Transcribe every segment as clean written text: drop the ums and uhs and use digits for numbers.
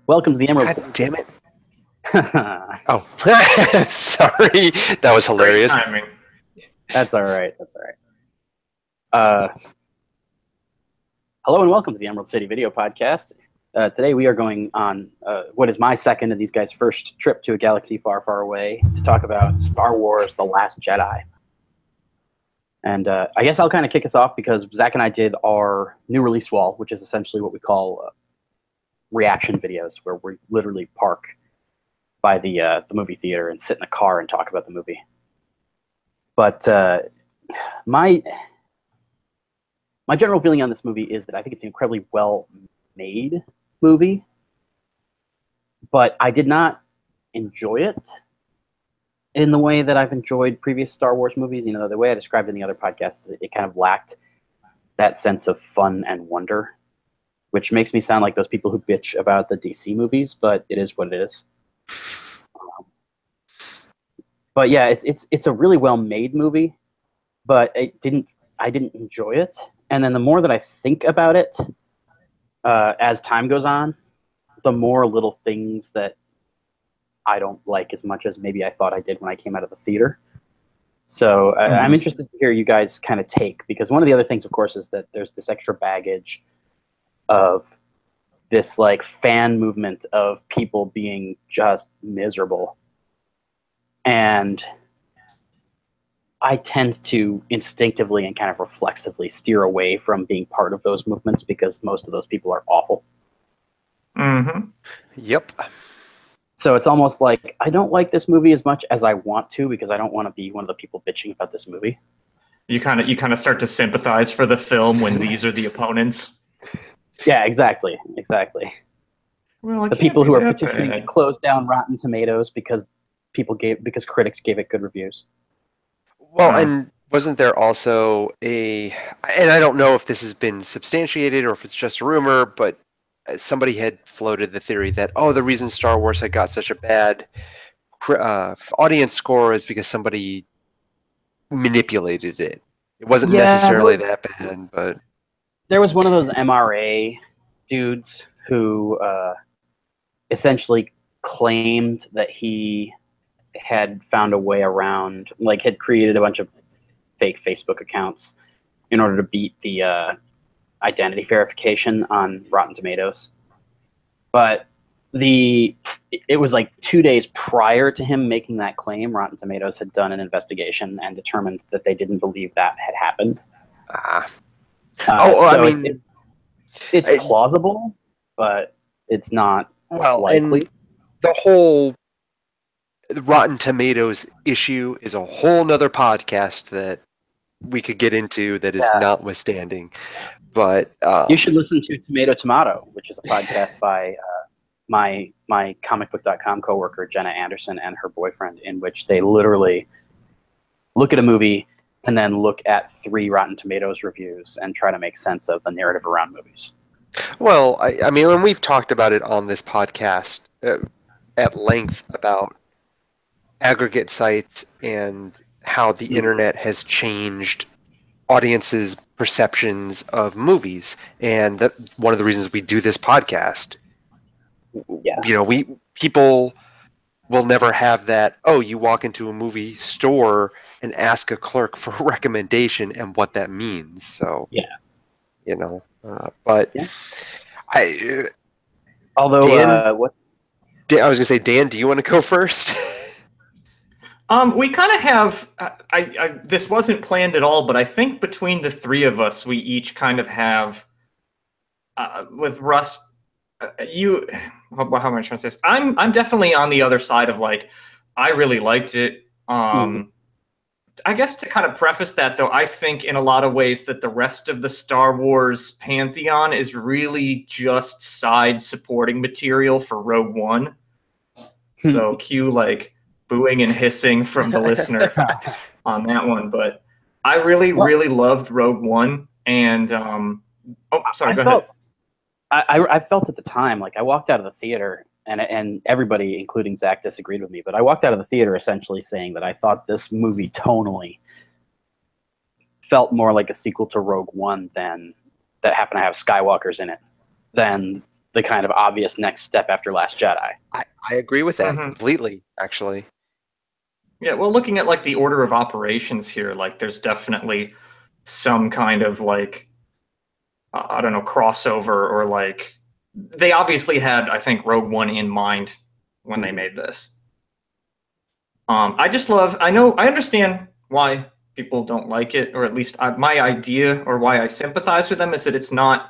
Welcome to the Emerald. God damn it. Oh, sorry. That was hilarious. Great timing. That's all right. Hello and welcome to the Emerald City Video Podcast. Today we are going on what is my second and these guys' first trip to a galaxy far, far away to talk about Star Wars: The Last Jedi. And I guess I'll kind of kick us off because Zach and I did our new release wall, which is essentially what we call reaction videos, where we literally park by the movie theater and sit in a car and talk about the movie. But my general feeling on this movie is that I think it's an incredibly well-made movie, but I did not enjoy it in the way that I've enjoyed previous Star Wars movies. You know, the way I described it in the other podcasts, it kind of lacked that sense of fun and wonder, which makes me sound like those people who bitch about the DC movies, but it is what it is. But yeah, it's a really well-made movie, but I didn't enjoy it. And then the more that I think about it as time goes on, the more little things that I don't like as much as maybe I thought I did when I came out of the theater. So I'm interested to hear you guys kind of take, because one of the other things, of course, is that there's this extra baggage of this like fan movement of people being just miserable. And I tend to instinctively and kind of reflexively steer away from being part of those movements because most of those people are awful. Mm-hmm. Yep. So it's almost like I don't like this movie as much as I want to because I don't want to be one of the people bitching about this movie. You kind of start to sympathize for the film when these are the opponents. Yeah, exactly. Well, the people who are petitioning to close down Rotten Tomatoes because critics gave it good reviews. Well, and wasn't there also and I don't know if this has been substantiated or if it's just a rumor, but somebody had floated the theory that, the reason Star Wars had got such a bad audience score is because somebody manipulated it. It wasn't necessarily that bad, but there was one of those MRA dudes who essentially claimed that he had found a way around, like had created a bunch of fake Facebook accounts in order to beat the identity verification on Rotten Tomatoes. But it was like 2 days prior to him making that claim, Rotten Tomatoes had done an investigation and determined that they didn't believe that had happened. I mean, it's plausible, but it's not likely. And the whole Rotten Tomatoes issue is a whole nother podcast that we could get into that is notwithstanding. But you should listen to Tomato, which is a podcast by my comicbook.com coworker Jenna Anderson and her boyfriend, in which they literally look at a movie and then look at 3 Rotten Tomatoes reviews and try to make sense of the narrative around movies. Well, I mean, when we've talked about it on this podcast at length about aggregate sites and how the internet has changed audiences' perceptions of movies, and one of the reasons we do this podcast. Yeah. You know, people will never have that. Oh, you walk into a movie store and ask a clerk for a recommendation, and what that means. So you know, but I was gonna say, Dan, do you want to go first? We kind of have. This wasn't planned at all, but I think between the 3 of us, we each kind of have. With Russ, how am I trying to say this? I'm definitely on the other side of like, I really liked it. I guess to kind of preface that, though, I think in a lot of ways that the rest of the Star Wars pantheon is really just side supporting material for Rogue One. So cue like booing and hissing from the listeners on that one. But I really loved Rogue One. And go ahead. I felt at the time, like I walked out of the theater and everybody, including Zach, disagreed with me, but I walked out of the theater essentially saying that I thought this movie tonally felt more like a sequel to Rogue One that happened to have Skywalkers in it than the kind of obvious next step after Last Jedi. I agree with that completely, actually. Yeah, well, looking at like the order of operations here, like there's definitely some kind of like I don't know, crossover, or like they obviously had, I think, Rogue One in mind when they made this. I just love. I understand why people don't like it, or at least my idea or why I sympathize with them is that it's not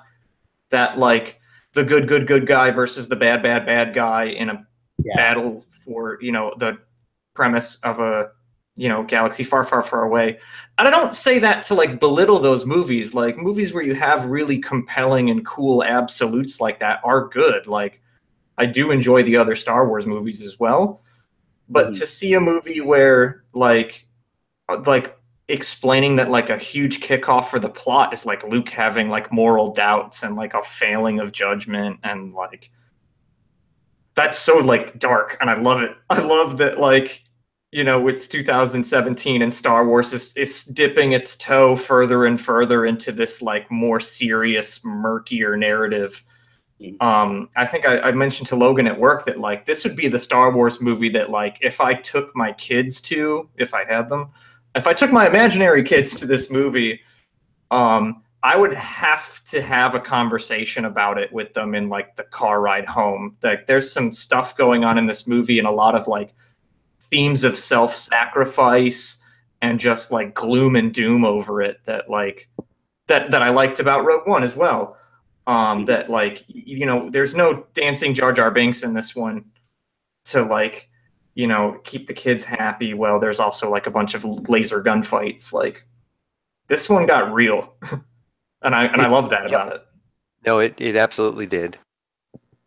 that like the good guy versus the bad guy in a battle for the premise of a galaxy far away. And I don't say that to like belittle those movies. Like movies where you have really compelling and cool absolutes like that are good. Like I do enjoy the other Star Wars movies as well, but to see a movie where like explaining that like a huge kickoff for the plot is like Luke having like moral doubts and like a failing of judgment, and like that's so like dark, and I love it. I love that like it's 2017 and Star Wars is dipping its toe further and further into this like more serious, murkier narrative. I think I mentioned to Logan at work that like this would be the Star Wars movie that like if I took my kids to, if I had them, if I took my imaginary kids to this movie, I would have to have a conversation about it with them in like the car ride home. Like there's some stuff going on in this movie and a lot of like themes of self-sacrifice and just like gloom and doom over it that like that I liked about Rogue One as well. That like there's no dancing Jar Jar Binks in this one to like keep the kids happy. Well, there's also like a bunch of laser gunfights. Like this one got real, and I love that about it. No, it absolutely did.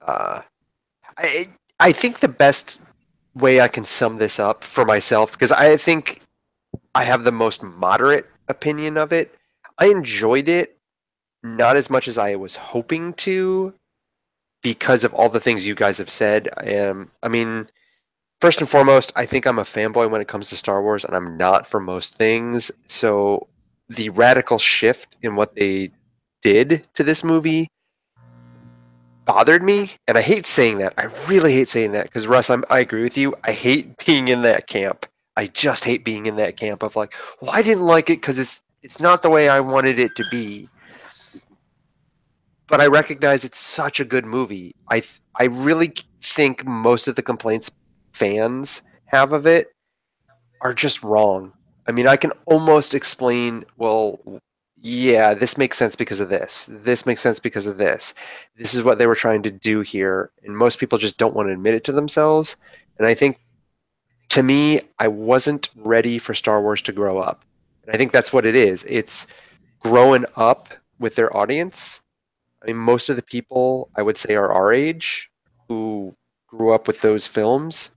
I think the best way I can sum this up for myself, because I think I have the most moderate opinion of it. I enjoyed it, not as much as I was hoping to, because of all the things you guys have said. I mean, first and foremost, I think I'm a fanboy when it comes to Star Wars, and I'm not for most things. So the radical shift in what they did to this movie bothered me, and I hate saying that. I really hate saying that because Russ, I agree with you. I hate being in that camp. I just hate being in that camp of like, well, I didn't like it because it's not the way I wanted it to be. But I recognize it's such a good movie. I really think most of the complaints fans have of it are just wrong. I mean, I can almost explain, well, yeah, this makes sense because of this. This makes sense because of this. This is what they were trying to do here. And most people just don't want to admit it to themselves. And I think, to me, I wasn't ready for Star Wars to grow up. And I think that's what it is. It's growing up with their audience. I mean, most of the people, I would say, are our age who grew up with those films.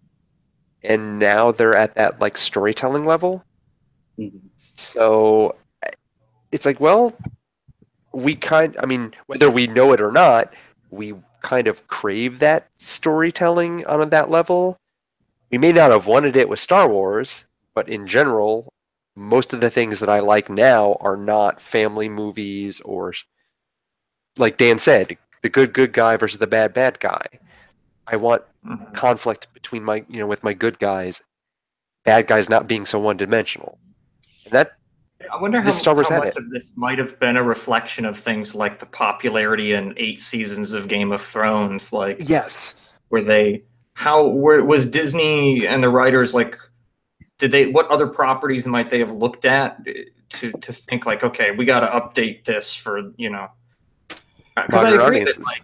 And now they're at that, like, storytelling level. So it's like, well, I mean, whether we know it or not, we kind of crave that storytelling on that level. We may not have wanted it with Star Wars, but in general, most of the things that I like now are not family movies or, like Dan said, the good guy versus the bad guy. I want conflict between with my good guys, bad guys not being so one-dimensional. And that I wonder how much of this might have been a reflection of things like the popularity in 8 seasons of Game of Thrones. Like, yes, was Disney and the writers like, what other properties might they have looked at to think like, okay, we got to update this for because I agree that like,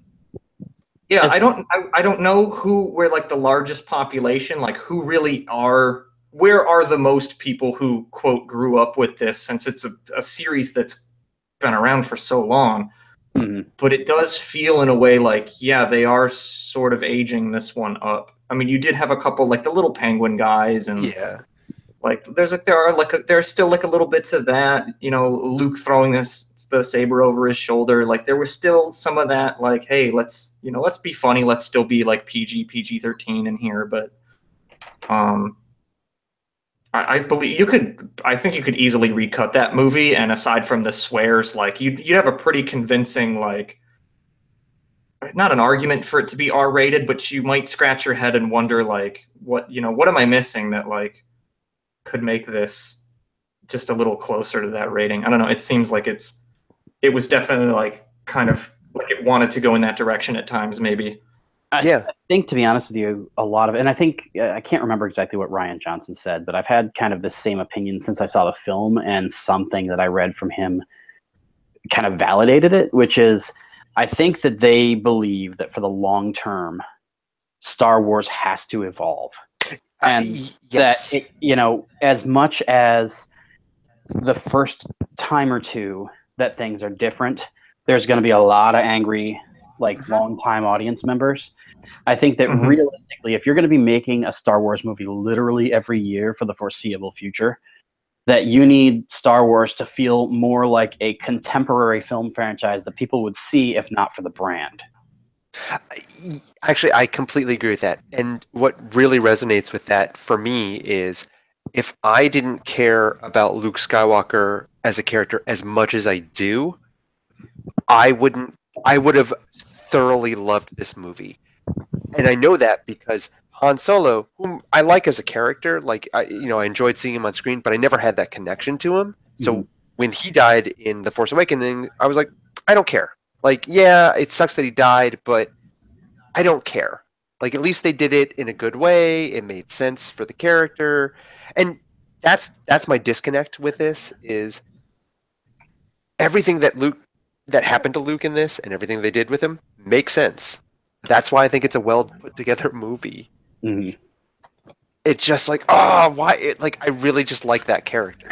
yeah, I don't know where like the largest population, like who really are. Where are the most people who, quote, grew up with this, since it's a series that's been around for so long? But it does feel in a way like, yeah, they are sort of aging this one up. I mean, you did have a couple, like the little penguin guys, and like there's still like a little bits of that, Luke throwing the saber over his shoulder. Like there was still some of that, like, hey, let's be funny, let's still be like PG-13 in here, but I think you could easily recut that movie, and aside from the swears, like you'd have a pretty convincing like not an argument for it to be R-rated, but you might scratch your head and wonder, like, what am I missing that like could make this just a little closer to that rating? I don't know. It seems like it was definitely like kind of like it wanted to go in that direction at times, maybe. Yeah. I think, to be honest with you, a lot of, and I think, I can't remember exactly what Rian Johnson said, but I've had kind of the same opinion since I saw the film, and something that I read from him kind of validated it, which is, I think that they believe that for the long term, Star Wars has to evolve. And yes. that, as much as the first time or two that things are different, there's going to be a lot of angry, like, long-time audience members. I think that realistically, if you're going to be making a Star Wars movie literally every year for the foreseeable future, that you need Star Wars to feel more like a contemporary film franchise that people would see if not for the brand. Actually, I completely agree with that. And what really resonates with that for me is, if I didn't care about Luke Skywalker as a character as much as I do, I would have thoroughly loved this movie. And I know that because Han Solo, whom I like as a character, like I enjoyed seeing him on screen, but I never had that connection to him. So when he died in The Force Awakening, I was like, I don't care. Like, yeah, it sucks that he died, but I don't care. Like, at least they did it in a good way. It made sense for the character. And that's my disconnect with this, is everything that happened to Luke in this and everything they did with him makes sense. That's why I think it's a well put together movie. It's just like, oh, why? Like, I really just like that character.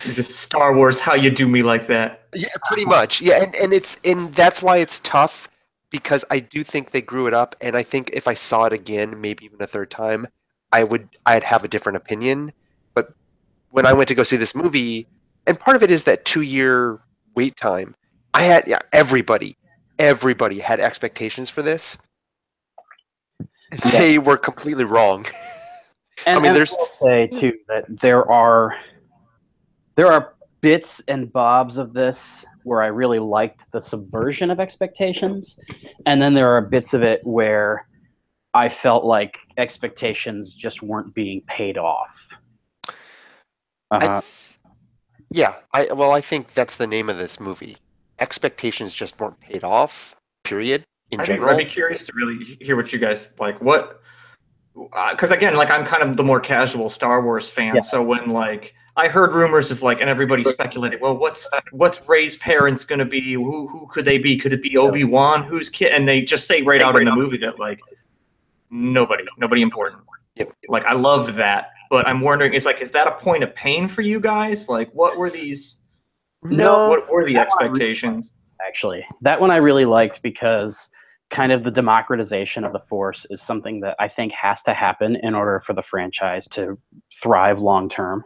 Just Star Wars, how you do me like that? Yeah, pretty much. Yeah, and that's why it's tough, because I do think they grew it up, and I think if I saw it again, maybe even a third time, I'd have a different opinion. But when I went to go see this movie, and part of it is that 2-year wait time, everybody had expectations for this. They were completely wrong. And, I will say too that there are bits and bobs of this where I really liked the subversion of expectations, and then there are bits of it where I felt like expectations just weren't being paid off. I think that's the name of this movie. Expectations just weren't paid off, period, in general. I'd be curious to really hear what you guys like. What, because again, like, I'm kind of the more casual Star Wars fan, so when like I heard rumors of like, and everybody speculated, well, what's Rey's parents going to be? Who could they be? Could it be Obi-Wan? Who's kid? And they just say right out in the movie that like nobody important. Yep. Like, I loved that, but I'm wondering, is that a point of pain for you guys? Like, what were these? No, what were the expectations? Actually, that one I really liked, because kind of the democratization of the Force is something that I think has to happen in order for the franchise to thrive long term.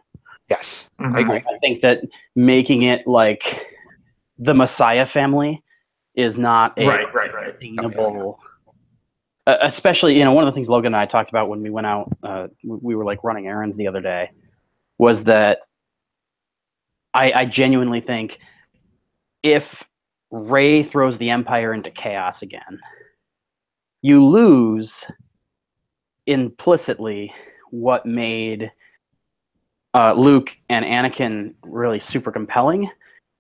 Yes, I agree. I think that making it like the Messiah family is not a sustainable. Especially, one of the things Logan and I talked about when we went out, we were like running errands the other day, was that I genuinely think if Rey throws the Empire into chaos again, you lose implicitly what made Luke and Anakin really super compelling,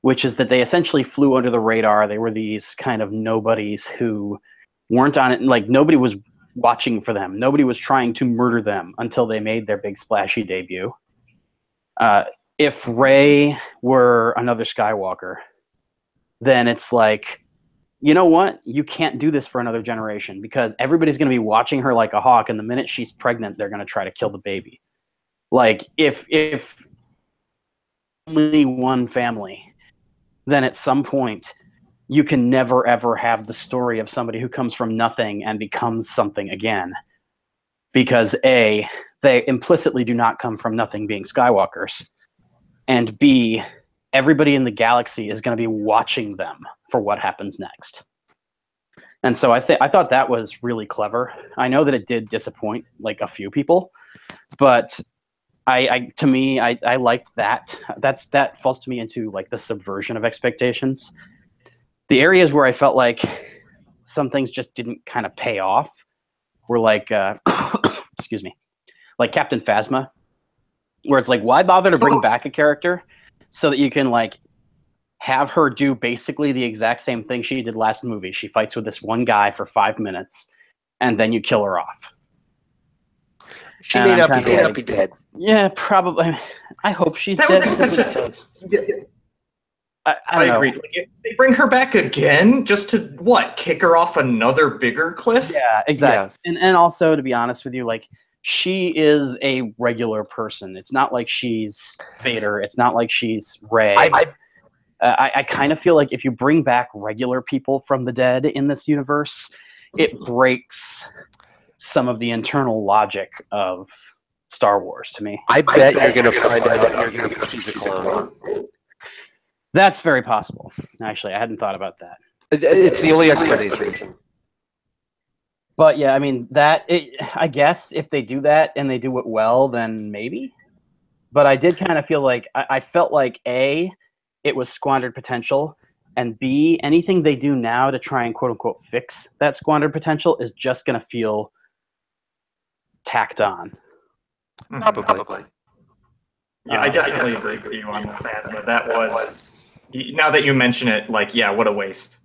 which is that they essentially flew under the radar. They were these kind of nobodies who weren't on it. Like, nobody was watching for them. Nobody was trying to murder them until they made their big splashy debut. If Rey were another Skywalker, then it's like, you know what? You can't do this for another generation, because everybody's going to be watching her like a hawk, and the minute she's pregnant, they're going to try to kill the baby. Like, if only one family, then at some point you can never ever have the story of somebody who comes from nothing and becomes something again, because A, they implicitly do not come from nothing being Skywalkers, and B, everybody in the galaxy is going to be watching them for what happens next. And so I thought that was really clever. I know that it did disappoint like a few people, but to me, I liked that. That falls to me into like the subversion of expectations. The areas where I felt like some things just didn't kind of pay off. Were like, excuse me, like Captain Phasma, where it's like, why bother to bring back a character so that you can like have her do basically the exact same thing she did last movie? She fights with this one guy for 5 minutes, and then you kill her off. She may not be dead. Yeah, probably. I hope she's dead. I agree. Like, if they bring her back again just to what? Kick her off another bigger cliff? Yeah, exactly. Yeah. And also, to be honest with you, like, she is a regular person. It's not like she's Vader. It's not like she's Rey. I kind of feel like if you bring back regular people from the dead in this universe, it breaks some of the internal logic of Star Wars to me. I bet you're going to find out she's a clone. That's very possible. Actually, I hadn't thought about that. It's the only explanation. But yeah, I mean, I guess if they do that and they do it well, then maybe. But I did kind of feel like, I felt like A, it was squandered potential, and B, anything they do now to try and quote unquote fix that squandered potential is just going to feel tacked on. Probably. Yeah, I definitely agree with you on the Phasma. That was, now that you mention it, like, yeah, what a waste.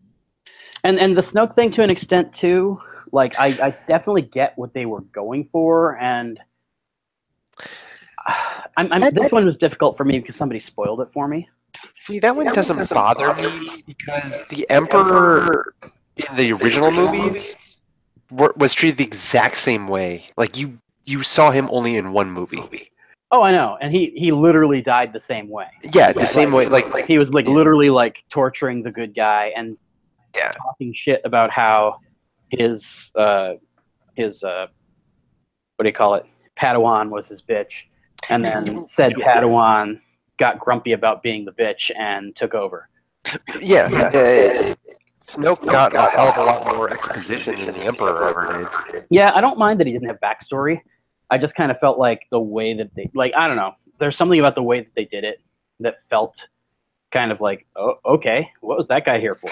And the Snoke thing to an extent too. Like, I definitely get what they were going for, and this one was difficult for me because somebody spoiled it for me. See, that one doesn't bother me because the Emperor in the original movies was treated the exact same way. Like, you saw him only in one movie. Oh, I know, and he literally died the same way. Yeah, the same way. Like he was like literally like torturing the good guy and talking shit about how his what do you call it? Padawan was his bitch, and then said Padawan got grumpy about being the bitch and took over. Yeah. Snoke got a hell of a lot more exposition than the Emperor ever did. Yeah, I don't mind that he didn't have backstory. I just kind of felt like the way that they, like, I don't know. There's something about the way that they did it that felt kind of like, oh, okay, what was that guy here for?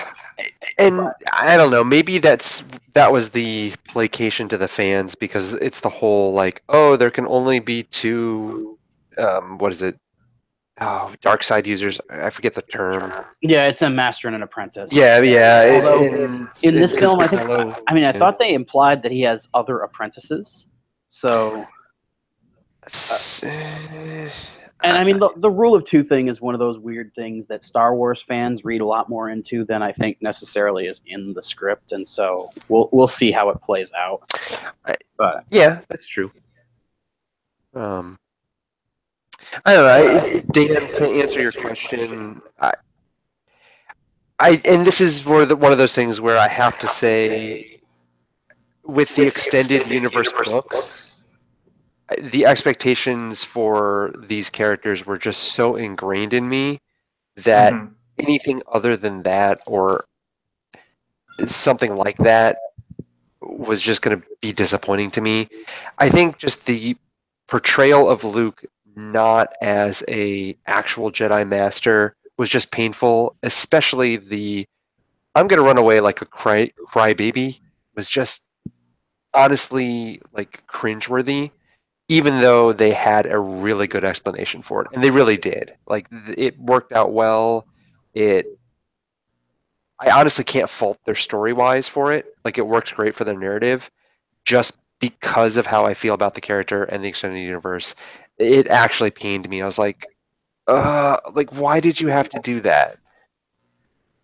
And I don't know, maybe that was the placation to the fans because it's the whole like, oh, there can only be two, what is it? Oh, dark side users. I forget the term. Yeah, it's a master and an apprentice. Yeah. Although in this film, I think, I thought they implied that he has other apprentices. So, and I mean, the rule of two thing is one of those weird things that Star Wars fans read a lot more into than I think necessarily is in the script, and so we'll see how it plays out. But yeah, that's true. I don't know, Dan. To answer your question, and this is one of those things where I have to say, with the extended universe books, the expectations for these characters were just so ingrained in me that anything other than that or something like that was just going to be disappointing to me. I think just the portrayal of Luke not as a actual Jedi Master was just painful, especially the I'm going to run away like a crybaby was just honestly like cringeworthy, even though they had a really good explanation for it, and they really did. Like, it worked out well. I honestly can't fault their story-wise for it. Like, it worked great for their narrative, just because of how I feel about the character and the extended universe. It actually pained me. I was like, why did you have to do that?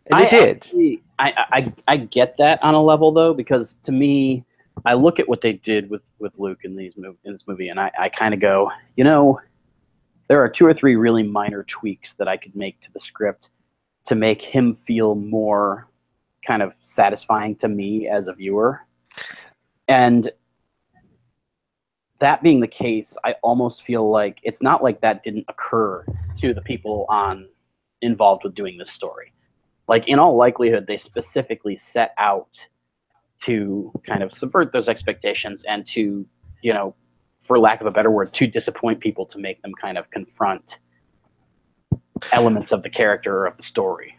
And they did. Actually, I get that on a level, though, because to me, I look at what they did with Luke in this movie, and I kind of go, there are 2 or 3 really minor tweaks that I could make to the script to make him feel more kind of satisfying to me as a viewer. And that being the case, I almost feel like it's not like that didn't occur to the people involved with doing this story. Like, in all likelihood, they specifically set out to kind of subvert those expectations and to, for lack of a better word, to disappoint people, to make them kind of confront elements of the character or of the story.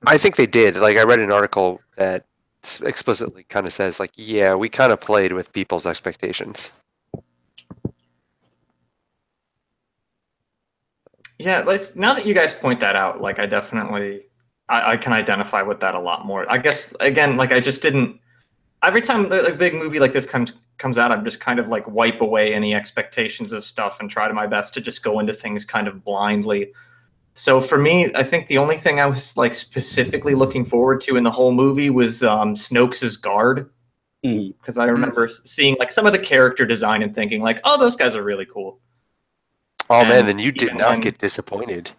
I think they did. Like, I read an article that explicitly kind of says, like, yeah, we kind of played with people's expectations. Yeah, now that you guys point that out, like I definitely I can identify with that a lot more. I guess again, like I just didn't. Every time a big movie like this comes out, I'm just kind of like wipe away any expectations of stuff and try to my best to just go into things kind of blindly. So for me, I think the only thing I was like specifically looking forward to in the whole movie was Snoke's guard, because I remember seeing like some of the character design and thinking like, oh, those guys are really cool. Oh man, then you did not get disappointed.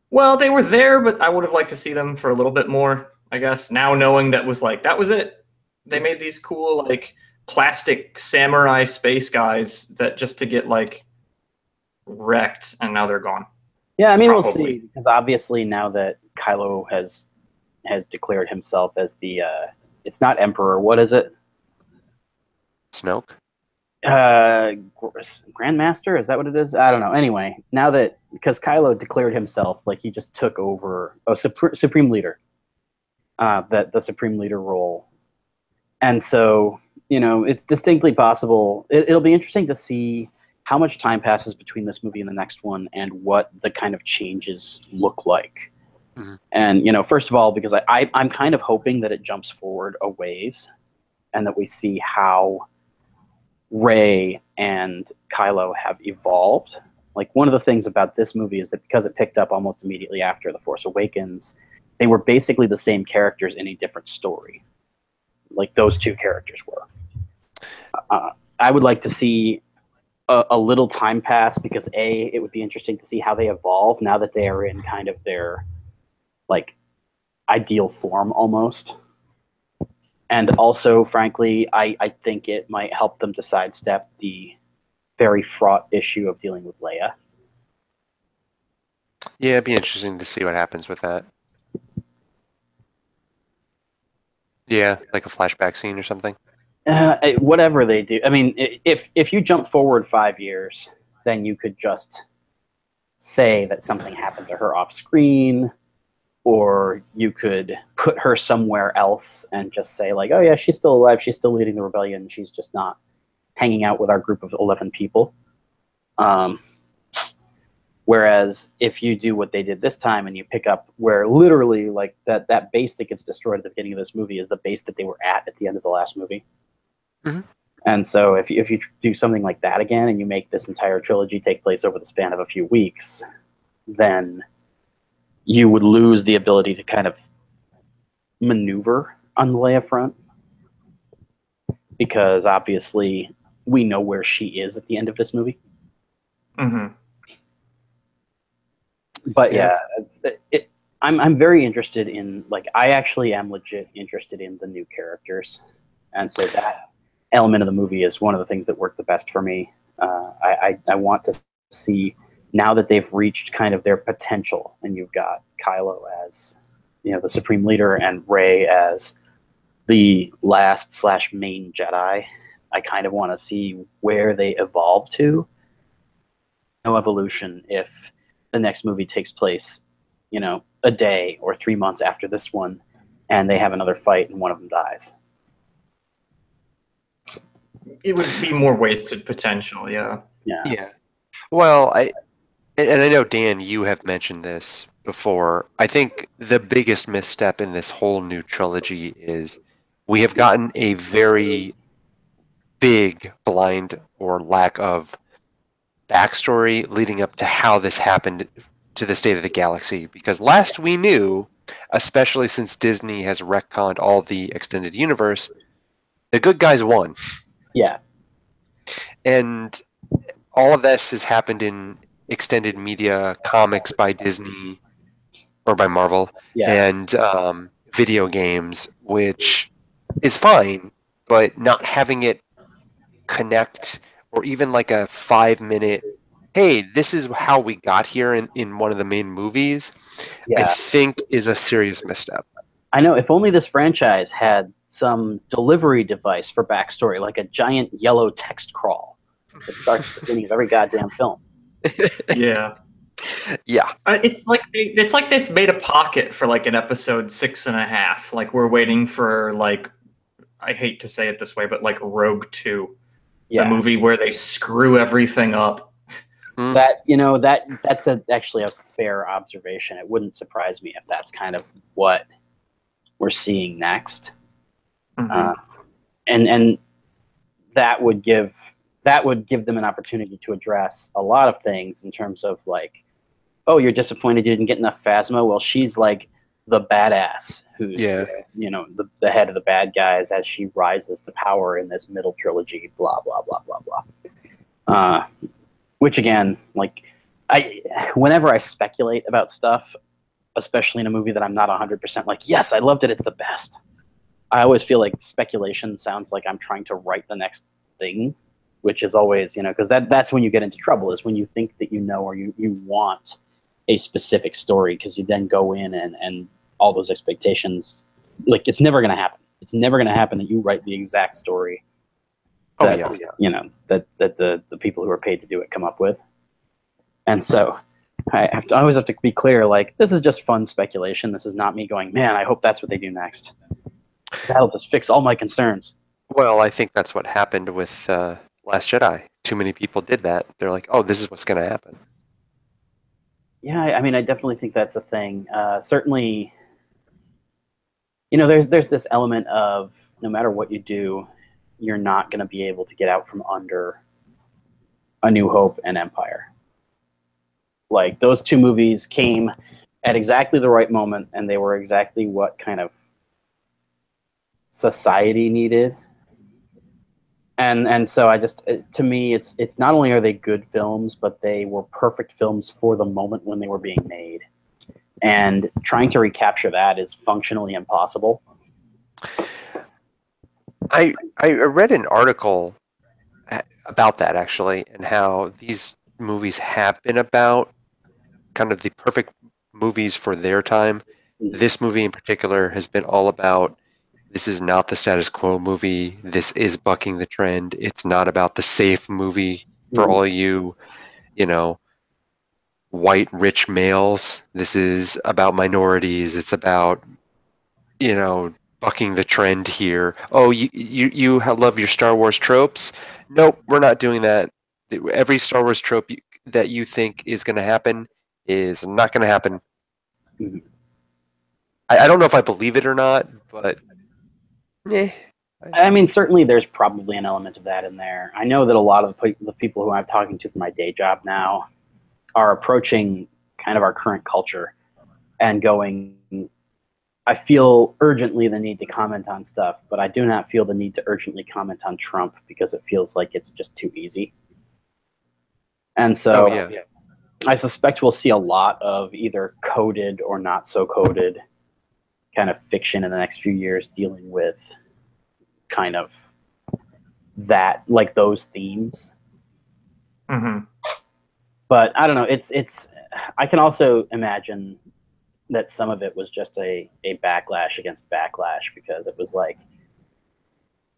Well, they were there, but I would have liked to see them for a little bit more, I guess. Now knowing that was it. They made these cool like plastic samurai space guys that just to get like wrecked, and now they're gone. Yeah, I mean, we'll see, because obviously now that Kylo has declared himself as the it's not Emperor, what is it? Snoke? Grandmaster, is that what it is? I don't know. Anyway, now that, because Kylo declared himself, like he just took over Supreme Leader, that the Supreme Leader role, and so it's distinctly possible. It'll be interesting to see how much time passes between this movie and the next one, and what the kind of changes look like. Mm-hmm. And first of all, because I'm kind of hoping that it jumps forward a ways, and that we see how Rey and Kylo have evolved. Like, one of the things about this movie is that because it picked up almost immediately after The Force Awakens, they were basically the same characters in a different story. Like, those two characters were. I would like to see a little time pass, because it would be interesting to see how they evolve now that they are in kind of their like ideal form almost. And also, frankly, I think it might help them to sidestep the very fraught issue of dealing with Leia. Yeah, it'd be interesting to see what happens with that. Yeah, like a flashback scene or something. Whatever they do. I mean, if you jump forward 5 years, then you could just say that something happened to her off screen, or you could put her somewhere else and just say like, oh yeah, she's still alive, she's still leading the rebellion, she's just not hanging out with our group of 11 people. Whereas if you do what they did this time and you pick up where literally like that base that gets destroyed at the beginning of this movie is the base that they were at the end of the last movie. Mm-hmm. And so if you do something like that again and you make this entire trilogy take place over the span of a few weeks, then you would lose the ability to kind of maneuver on the Leia front, because obviously we know where she is at the end of this movie. Mm-hmm. But yeah, I'm very interested in, like, I actually am legit interested in the new characters, and so that element of the movie is one of the things that worked the best for me. I want to see, now that they've reached kind of their potential, and you've got Kylo as the Supreme Leader and Rey as the last/main Jedi, I kind of want to see where they evolve to. No evolution if the next movie takes place, a day or 3 months after this one, and they have another fight and one of them dies. It would be more wasted potential, yeah. Yeah. Well, I know, Dan, you have mentioned this before. I think the biggest misstep in this whole new trilogy is we have gotten a very big blind or lack of backstory leading up to how this happened to the state of the galaxy. Because last we knew, especially since Disney has retconned all the extended universe, the good guys won. Yeah. And all of this has happened in extended media, comics by Disney or by Marvel, and video games, which is fine, but not having it connect, or even like a 5-minute, hey, this is how we got here in one of the main movies, I think is a serious misstep. I know, if only this franchise had some delivery device for backstory, like a giant yellow text crawl that starts at the beginning of every goddamn film. Yeah. Yeah. It's like they've made a pocket for like an episode 6.5. Like we're waiting for like, I hate to say it this way, but like Rogue 2, the movie where they screw everything up. That that's actually a fair observation. It wouldn't surprise me if that's kind of what we're seeing next. And that would give them an opportunity to address a lot of things in terms of like, oh, you're disappointed you didn't get enough Phasma. Well, she's like the badass who's the head of the bad guys as she rises to power in this middle trilogy. Blah blah blah blah blah. Which again, like, whenever I speculate about stuff, especially in a movie that I'm not 100% like, yes, I loved it, it's the best. I always feel like speculation sounds like I'm trying to write the next thing, which is always, because that's when you get into trouble, is when you think that or you want a specific story, because you then go in and all those expectations, like, it's never going to happen. It's never going to happen that you write the exact story that, that the people who are paid to do it come up with. And so I always have to be clear, like, this is just fun speculation. This is not me going, man, I hope that's what they do next. That'll just fix all my concerns. Well, I think that's what happened with Last Jedi. Too many people did that. They're like, oh, this is what's going to happen. Yeah, I mean, I definitely think that's a thing. Certainly, there's this element of no matter what you do, you're not going to be able to get out from under A New Hope and Empire. Like, those two movies came at exactly the right moment, and they were exactly what kind of society needed. And so to me, it's not only are they good films, but they were perfect films for the moment when they were being made. And trying to recapture that is functionally impossible. I read an article about that, actually, and how these movies have been about kind of the perfect movies for their time. This movie in particular has been all about, this is not the status quo movie. This is bucking the trend. It's not about the safe movie for all you, white rich males. This is about minorities. It's about, bucking the trend here. Oh, you love your Star Wars tropes? Nope, we're not doing that. Every Star Wars trope that you think is going to happen is not going to happen. I don't know if I believe it or not, but I mean, certainly there's probably an element of that in there. I know that a lot of the people who I'm talking to for my day job now are approaching kind of our current culture and going, I feel urgently the need to comment on stuff, but I do not feel the need to urgently comment on Trump because it feels like it's just too easy. And so I suspect we'll see a lot of either coded or not so coded kind of fiction in the next few years dealing with kind of that, like those themes. But I don't know. It's. I can also imagine that some of it was just a backlash against backlash, because it was like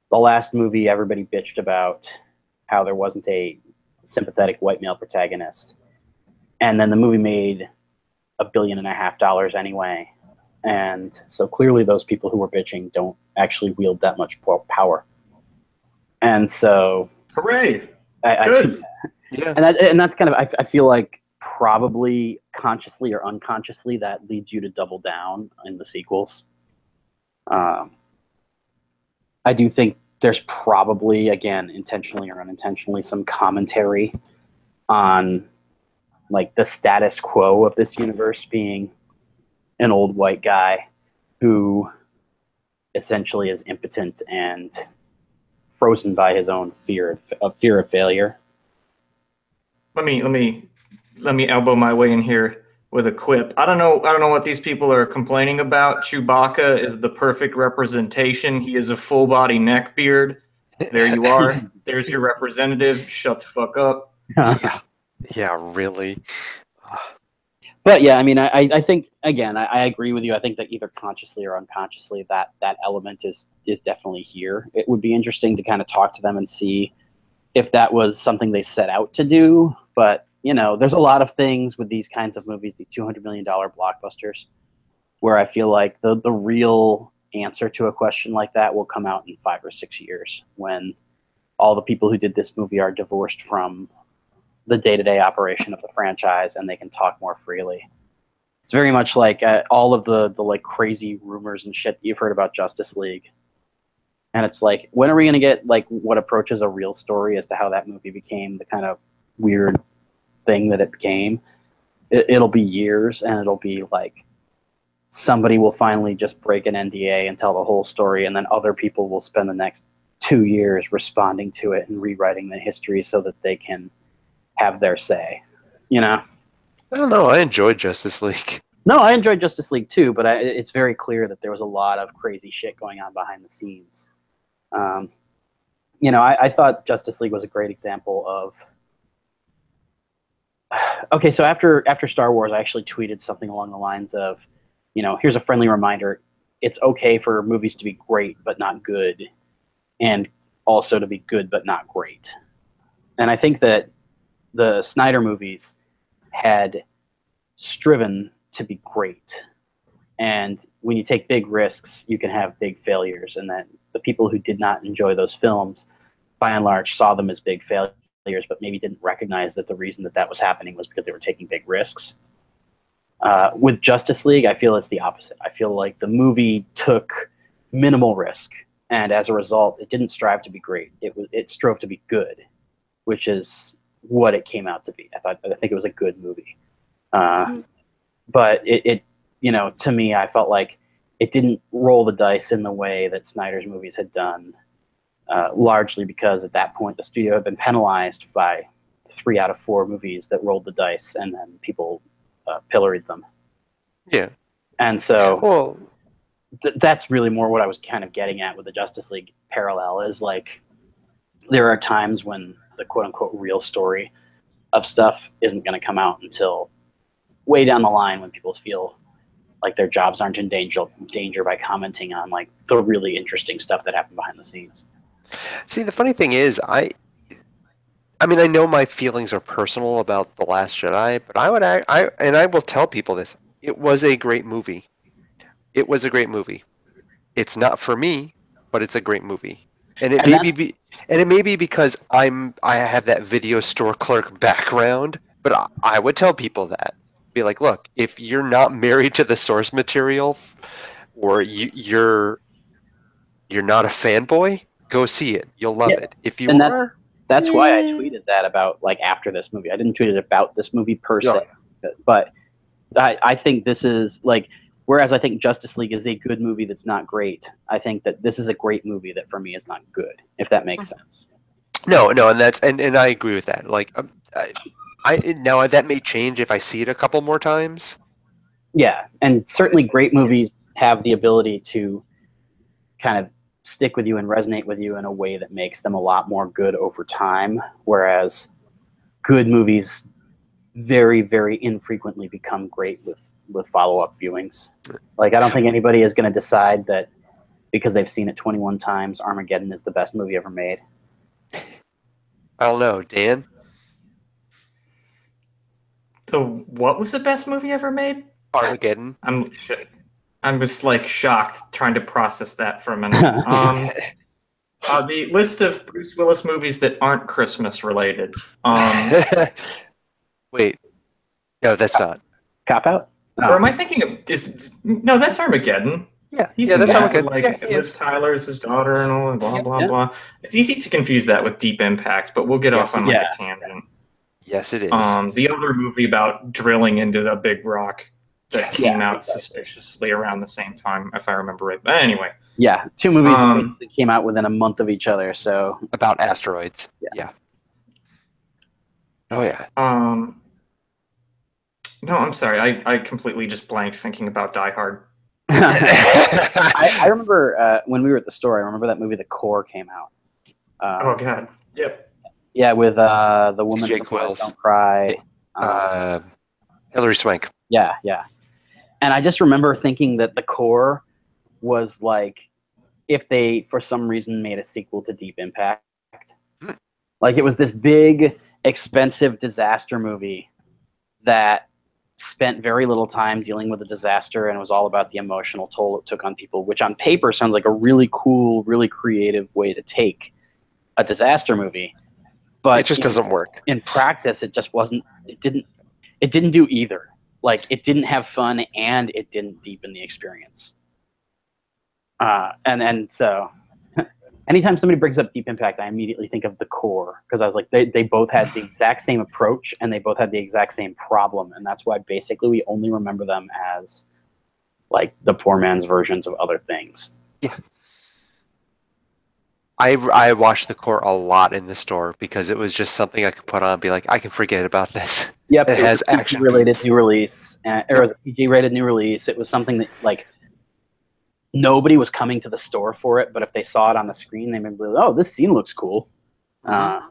the last movie, everybody bitched about how there wasn't a sympathetic white male protagonist, and then the movie made $1.5 billion anyway. And so clearly those people who were bitching don't actually wield that much power. And so, hooray! Good. And that's kind of, I feel like probably consciously or unconsciously that leads you to double down in the sequels. I do think there's probably, again, intentionally or unintentionally, some commentary on like the status quo of this universe being an old white guy who essentially is impotent and frozen by his own fear of failure. Let me elbow my way in here with a quip. I don't know what these people are complaining about. Chewbacca is the perfect representation. He is a full body neckbeard. There you are. There's your representative. Shut the fuck up. Yeah, really. But yeah, I mean, I think, again, I agree with you. I think that either consciously or unconsciously that element is definitely here. It would be interesting to kind of talk to them and see if that was something they set out to do. But you know, there's a lot of things with these kinds of movies, the $200 million blockbusters, where I feel like the real answer to a question like that will come out in 5 or 6 years when all the people who did this movie are divorced from the day-to-day operation of the franchise and they can talk more freely. It's very much like all of the like crazy rumors and shit that you've heard about Justice League. And it's like, when are we going to get like what approaches a real story as to how that movie became the kind of weird thing that it became? It'll be years, and it'll be like somebody will finally just break an NDA and tell the whole story, and then other people will spend the next 2 years responding to it and rewriting the history so that they can have their say, you know? I don't know. I enjoyed Justice League. No, I enjoyed Justice League too, but it's very clear that there was a lot of crazy shit going on behind the scenes. You know, I thought Justice League was a great example of... Okay, so after Star Wars, I actually tweeted something along the lines of, you know, here's a friendly reminder. It's okay for movies to be great but not good, and also to be good but not great. And I think that the Snyder movies had striven to be great. And when you take big risks, you can have big failures. And that the people who did not enjoy those films, by and large, saw them as big failures, but maybe didn't recognize that the reason that that was happening was because they were taking big risks. With Justice League, I feel it's the opposite. I feel like the movie took minimal risk, and as a result, it didn't strive to be great. It strove to be good, which is what it came out to be. I think it was a good movie. But it, you know, to me, I felt like it didn't roll the dice in the way that Snyder's movies had done, largely because at that point the studio had been penalized by 3 out of 4 movies that rolled the dice, and then people pilloried them. Yeah. And so Well, that's really more what I was kind of getting at with the Justice League parallel, is like there are times when the quote-unquote real story of stuff isn't going to come out until way down the line, when people feel like their jobs aren't in danger by commenting on like the really interesting stuff that happened behind the scenes. see, the funny thing is, I mean, I know my feelings are personal about The Last Jedi, but I will tell people this. It was a great movie. It was a great movie. It's not for me, but it's a great movie. And it may be because I have that video store clerk background, but I would tell people that. Be like, look, if you're not married to the source material, or you're not a fanboy, go see it. You'll love it. If you are, that's why I tweeted that about like after this movie. I didn't tweet it about this movie per se, but I think this is like, whereas I think Justice League is a good movie that's not great, I think that this is a great movie that for me is not good, if that makes sense. No, and that's and I agree with that. Like, now that may change if I see it a couple more times. Yeah, and certainly great movies have the ability to kind of stick with you and resonate with you in a way that makes them a lot more good over time, whereas good movies very, very infrequently become great with follow-up viewings. Like, I don't think anybody is going to decide that because they've seen it 21 times, Armageddon is the best movie ever made. I don't know, Dan. So, what was the best movie ever made? Armageddon. I'm just like shocked trying to process that for a minute. The list of Bruce Willis movies that aren't Christmas related. Wait, no, that's not Cop Out. Or am I thinking of? No, that's Armageddon. Yeah, He's that's Armageddon. Like Liz Tyler is his daughter and all, and blah blah blah. It's easy to confuse that with Deep Impact, but we'll get off on like a tangent. Yes, it is. The other movie about drilling into a big rock that came out suspiciously around the same time, if I remember right. But anyway. Yeah, 2 movies that came out within a month of each other. So about asteroids. Yeah. Oh yeah. No, I'm sorry. I completely just blanked thinking about Die Hard. I remember when we were at the store, I remember that movie The Core came out. Oh God. Yep. Yeah, with the woman Jake from Wells. Don't Cry. Hilary Swank. Yeah. And I just remember thinking that The Core was like, if they, for some reason, made a sequel to Deep Impact. Like, it was this big expensive disaster movie that spent very little time dealing with the disaster and was all about the emotional toll it took on people, which on paper sounds like a really cool, really creative way to take a disaster movie. But it just doesn't work. In practice, it just wasn't. It didn't do either. Like, it didn't have fun and it didn't deepen the experience. And so anytime somebody brings up Deep Impact, I immediately think of The Core, because I was like, they both had the exact same approach and they both had the exact same problem, and that's why basically we only remember them as like the poor man's versions of other things. Yeah. I watched The Core a lot in the store because it was just something I could put on and be like, I can forget about this. Yep, it has action related beats. new release, or it was a PG-rated new release. It was something that like nobody was coming to the store for it, but if they saw it on the screen, they would be like, "Oh, this scene looks cool." Yeah.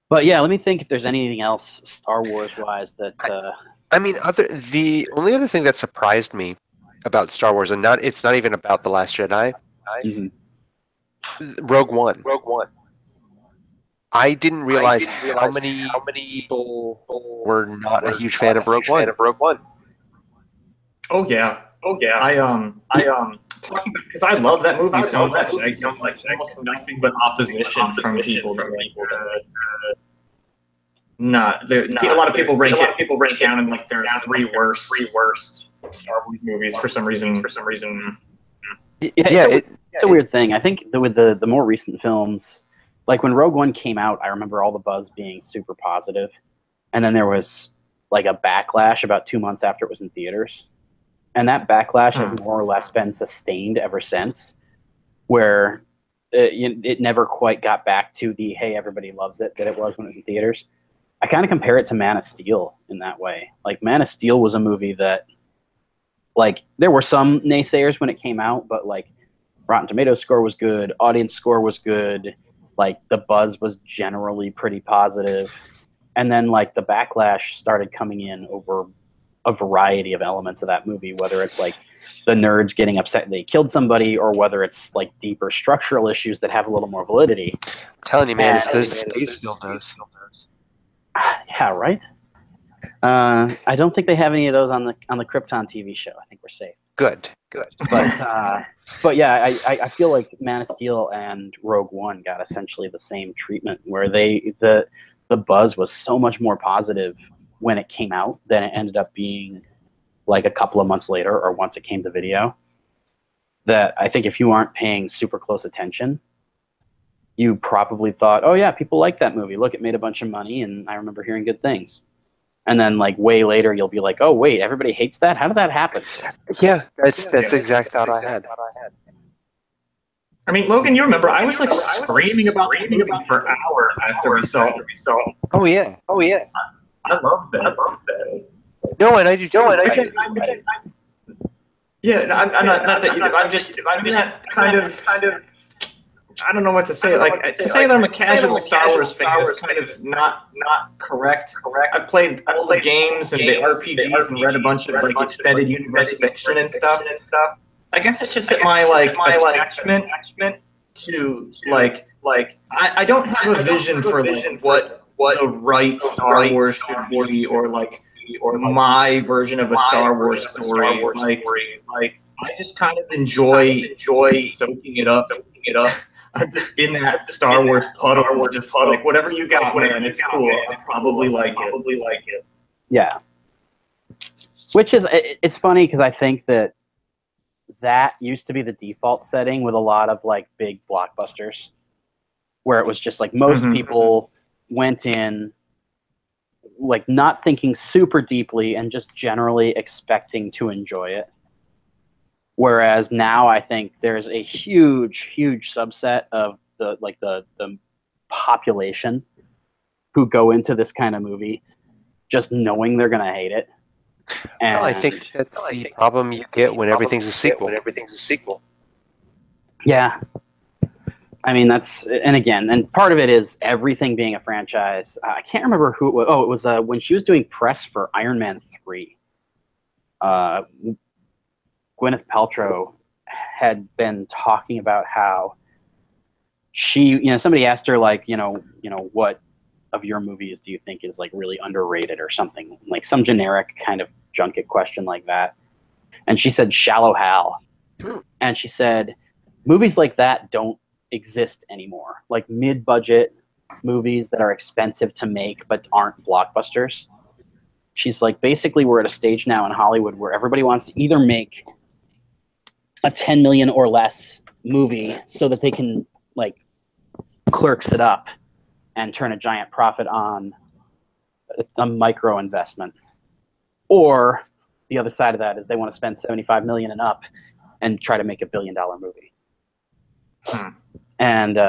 But yeah, let me think if there's anything else Star Wars wise that. I mean, the only other thing that surprised me about Star Wars, and it's not even about The Last Jedi. Rogue One. I didn't realize how many people were not a huge fan of Rogue One. Oh yeah. I talking about, because I love that movie so much. I don't like almost nothing but opposition from people. A lot of people rank it down in like their three worst Star Wars movies for some reason. It's a weird thing. I think with the more recent films, like when Rogue One came out, I remember all the buzz being super positive, and then there was like a backlash about 2 months after it was in theaters, and that backlash has more or less been sustained ever since, where it never quite got back to the hey, everybody loves it that it was when it was in theaters. I kind of compare it to Man of Steel in that way. Like, Man of Steel was a movie that, like, there were some naysayers when it came out, but like Rotten Tomatoes score was good, audience score was good, like the buzz was generally pretty positive, and then like the backlash started coming in over a variety of elements of that movie, whether it's like the nerds getting upset they killed somebody, or whether it's like deeper structural issues that have a little more validity. I'm telling you, man, it's the space filters. Yeah, right. I don't think they have any of those on the Krypton TV show. I think we're safe. Good. But yeah, I feel like Man of Steel and Rogue One got essentially the same treatment, where the buzz was so much more positive when it came out than it ended up being like a couple of months later or once it came to video. That I think if you aren't paying super close attention, you probably thought, oh yeah, people like that movie. Look, it made a bunch of money, and I remember hearing good things. And then like way later, you'll be like, oh wait, everybody hates that? How did that happen? Yeah, that's the exact thought I had. I mean, Logan, you remember I was like screaming about the movie for hours after we saw it. Oh yeah. I love that. No, and I do too. Yeah, I'm not that you do. I'm that kind of. I don't know what to say. Like, to say that I'm a casual Star Wars fan is kind of not correct. I've played all the games and the RPGs and read a bunch of like extended universe fiction and stuff. I guess it's just that my attachment to like I don't have a vision for like what the right Star Wars should be, or my version of a Star Wars story. Like I just kind of enjoy soaking it up. I'm just in that Star Wars puddle, just like whatever you got, man, it's cool. I'll probably like it. Yeah. Which is, it's funny because I think that used to be the default setting with a lot of like big blockbusters, where it was just like most people went in like not thinking super deeply and just generally expecting to enjoy it. Whereas now I think there's a huge subset of the population who go into this kind of movie just knowing they're gonna hate it. And I think that's the problem you get when everything's a sequel. Yeah. I mean, and part of it is everything being a franchise. I can't remember who it was. Oh, it was when she was doing press for Iron Man 3. Gwyneth Paltrow had been talking about how somebody asked her like, what of your movies do you think is like really underrated or something, like some generic kind of junket question like that. And she said Shallow Hal. And she said movies like that don't exist anymore. Like mid-budget movies that are expensive to make but aren't blockbusters. She's like, basically we're at a stage now in Hollywood where everybody wants to either make a 10 million or less movie so that they can like Clerks it up and turn a giant profit on a micro investment, or the other side of that is they want to spend 75 million and up and try to make $1 billion movie. And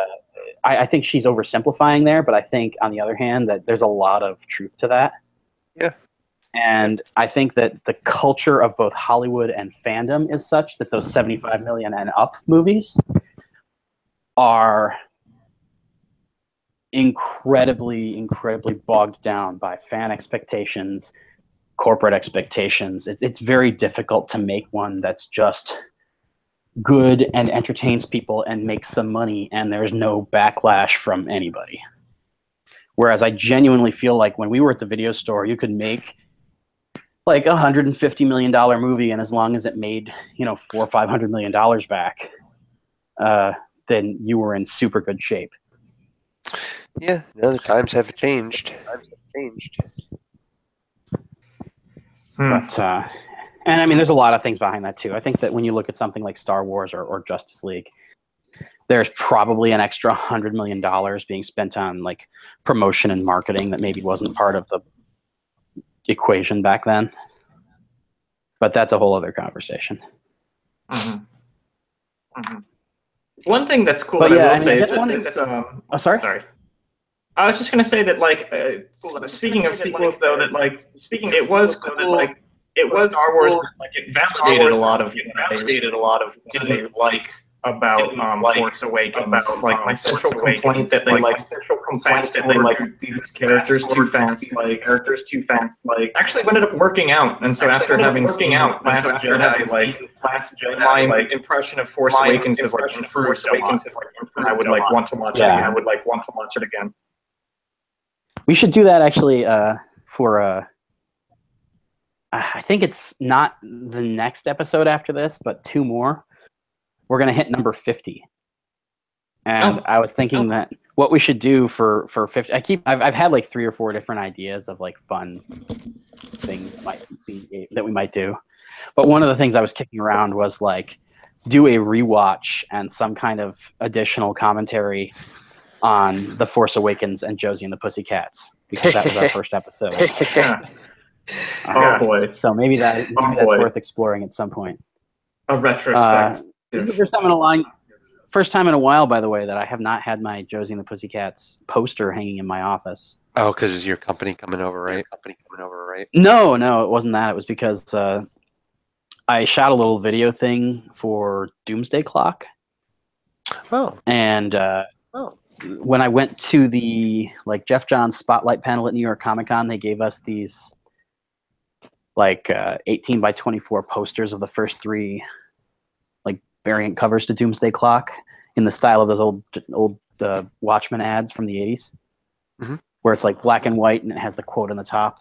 I think she's oversimplifying there, but I think on the other hand that there's a lot of truth to that. Yeah. And I think that the culture of both Hollywood and fandom is such that those 75 million and up movies are incredibly bogged down by fan expectations, corporate expectations. It's very difficult to make one that's just good and entertains people and makes some money and there's no backlash from anybody. Whereas I genuinely feel like when we were at the video store, you could make like $150 million movie, and as long as it made, $400 or $500 million back, then you were in super good shape. Yeah, no, the times have changed. But and I mean, there's a lot of things behind that too. I think that when you look at something like Star Wars or Justice League, there's probably an extra $100 million being spent on like promotion and marketing that maybe wasn't part of the equation back then. But that's a whole other conversation. One thing that's cool But that yeah, I will I mean, say I is guess that one this, Oh, sorry? sorry. I was just going to say that, like, speaking of sequels, though, that, like, it was cool, like, it was Star Wars, like, it validated a lot of didn't like about Force Awakens. Like, my central complaint that they, like, fast forward these characters too fast, like, actually ended up working out. And so after having seen Last Jedi, like, my impression of Force Awakens has, like, improved a lot. And I would, like, want to watch it again. We should do that actually for I think it's not the next episode after this, but 2 more. We're going to hit number 50. And I was thinking that what we should do for 50, I've had like 3 or 4 different ideas of like fun things that we might do. But one of the things I was kicking around was like do a rewatch and some kind of additional commentary on The Force Awakens and Josie and the Pussycats, because that was our first episode. Oh boy! So maybe that's worth exploring at some point. A retrospective. This is the first time in a while, by the way, that I have not had my Josie and the Pussycats poster hanging in my office. Oh, because your company coming over, right? No, it wasn't that. It was because I shot a little video thing for Doomsday Clock. Oh. And when I went to the like Jeff Johns spotlight panel at New York Comic Con, they gave us these like 18 by 24 posters of the first 3 like variant covers to Doomsday Clock in the style of those old Watchmen ads from the 80s, where it's like black and white and it has the quote on the top.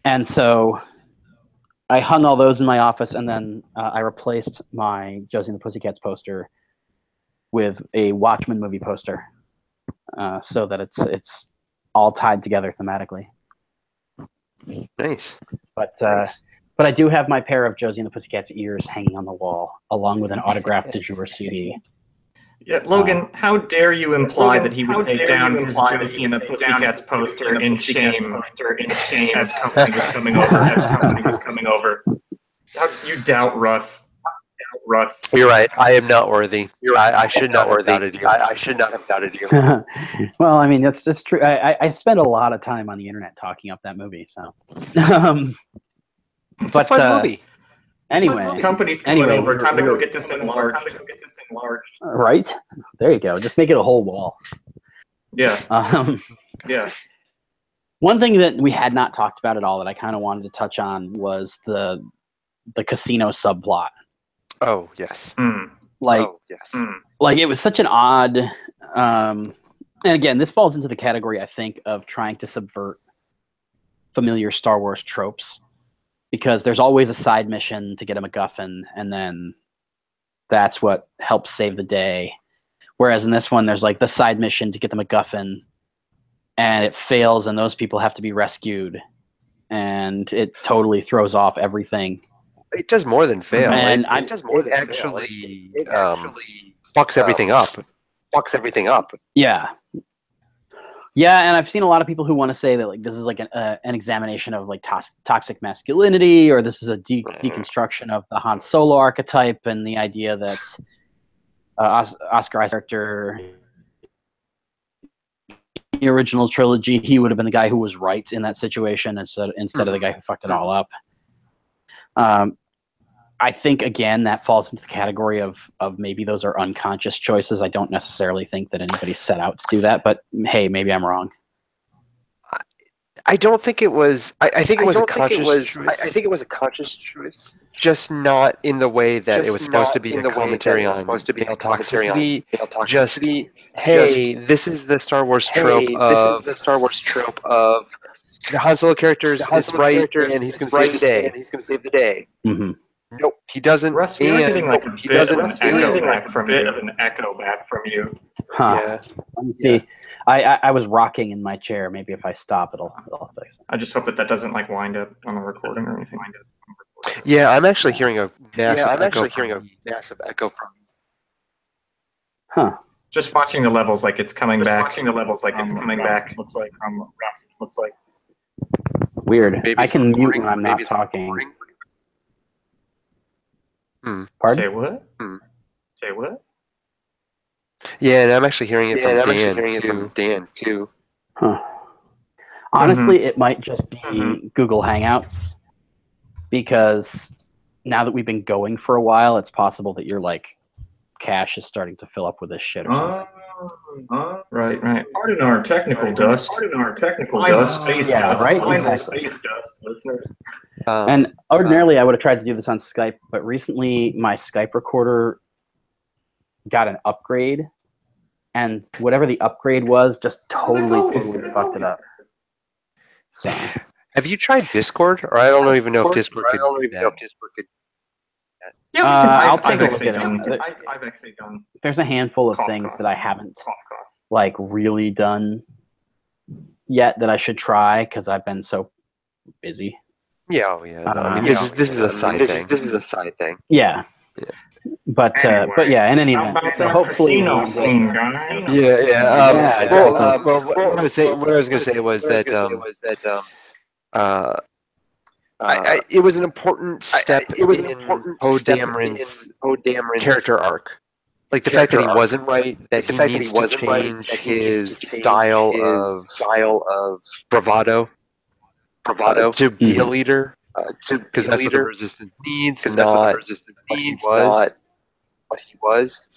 And so I hung all those in my office, and then I replaced my Josie and the Pussycats poster with a Watchmen movie poster, so that it's all tied together thematically. Nice. But I do have my pair of Josie and the Pussycats ears hanging on the wall, along with an autographed de jour CD. Yeah, Logan, how dare you imply that he would take down his Josie and the Pussycats poster in shame as company was coming over? How you doubt Russ? You're right. I am not worthy. I should not have doubted you. I should not have doubted you. Well, I mean, that's true. I spent a lot of time on the internet talking up that movie. So, it's a fun movie. Anyway, company's coming over. Time to go get this enlarged. Right? There you go. Just make it a whole wall. Yeah. Yeah. One thing that we had not talked about at all that I kind of wanted to touch on was the casino subplot. Oh yes. like it was such an odd. And again, this falls into the category, I think, of trying to subvert familiar Star Wars tropes, because there's always a side mission to get a MacGuffin, and then that's what helps save the day. Whereas in this one, there's like the side mission to get the MacGuffin, and it fails, and those people have to be rescued, and it totally throws off everything. It does more than fail. And it actually fucks everything up. Yeah. Yeah, and I've seen a lot of people who want to say that like this is like an examination of like toxic masculinity, or this is a deconstruction of the Han Solo archetype, and the idea that Oscar Isaac's character, the original trilogy, he would have been the guy who was right in that situation instead of the guy who fucked it all up. I think, again, that falls into the category of maybe those are unconscious choices. I don't necessarily think that anybody set out to do that, but hey, maybe I'm wrong. I don't think it was. I think it was a conscious choice. I think it was a conscious choice. Just not in the way that it was supposed to be a commentary on male toxicity. Just, hey, this is the Star Wars trope of the Han Solo character is right, and he's going to save the day. Mm-hmm. Nope, he doesn't. Russ, we're getting like a bit of an echo back from you. Huh. Yeah. Let me see. I was rocking in my chair. Maybe if I stop, it'll fix it. I just hope that doesn't like wind up on the recording or anything. Yeah, I'm actually hearing a massive echo from. Huh. Just watching the levels like it's coming back. Looks like from Russ. Looks like. Weird. Maybe I can mute recording, when I'm not talking. Pardon? Say what? Yeah, and I'm actually hearing it from Dan too. Huh. Honestly, it might just be Google Hangouts, because now that we've been going for a while, it's possible that your like cache is starting to fill up with this shit or something. Right. Pardon our technical dust. Space dust. Right? Exactly. And ordinarily, I would have tried to do this on Skype, but recently my Skype recorder got an upgrade, and whatever the upgrade was just totally fucked it up. So, have you tried Discord? Or I don't even know if Discord could do that. Yeah, I'll take a look at it. it. I've actually done. There's a handful of things that I haven't like really done yet that I should try because I've been so busy. Yeah, I mean, this is a side thing. This is a side thing. Yeah. But yeah, in any event, so hopefully. Well, what I was going to say was that it was an important step in Poe Dameron's character arc. Like the fact that he wasn't right, that he needs to change his style of bravado to be a leader, because that's what the Resistance needs, not what he was.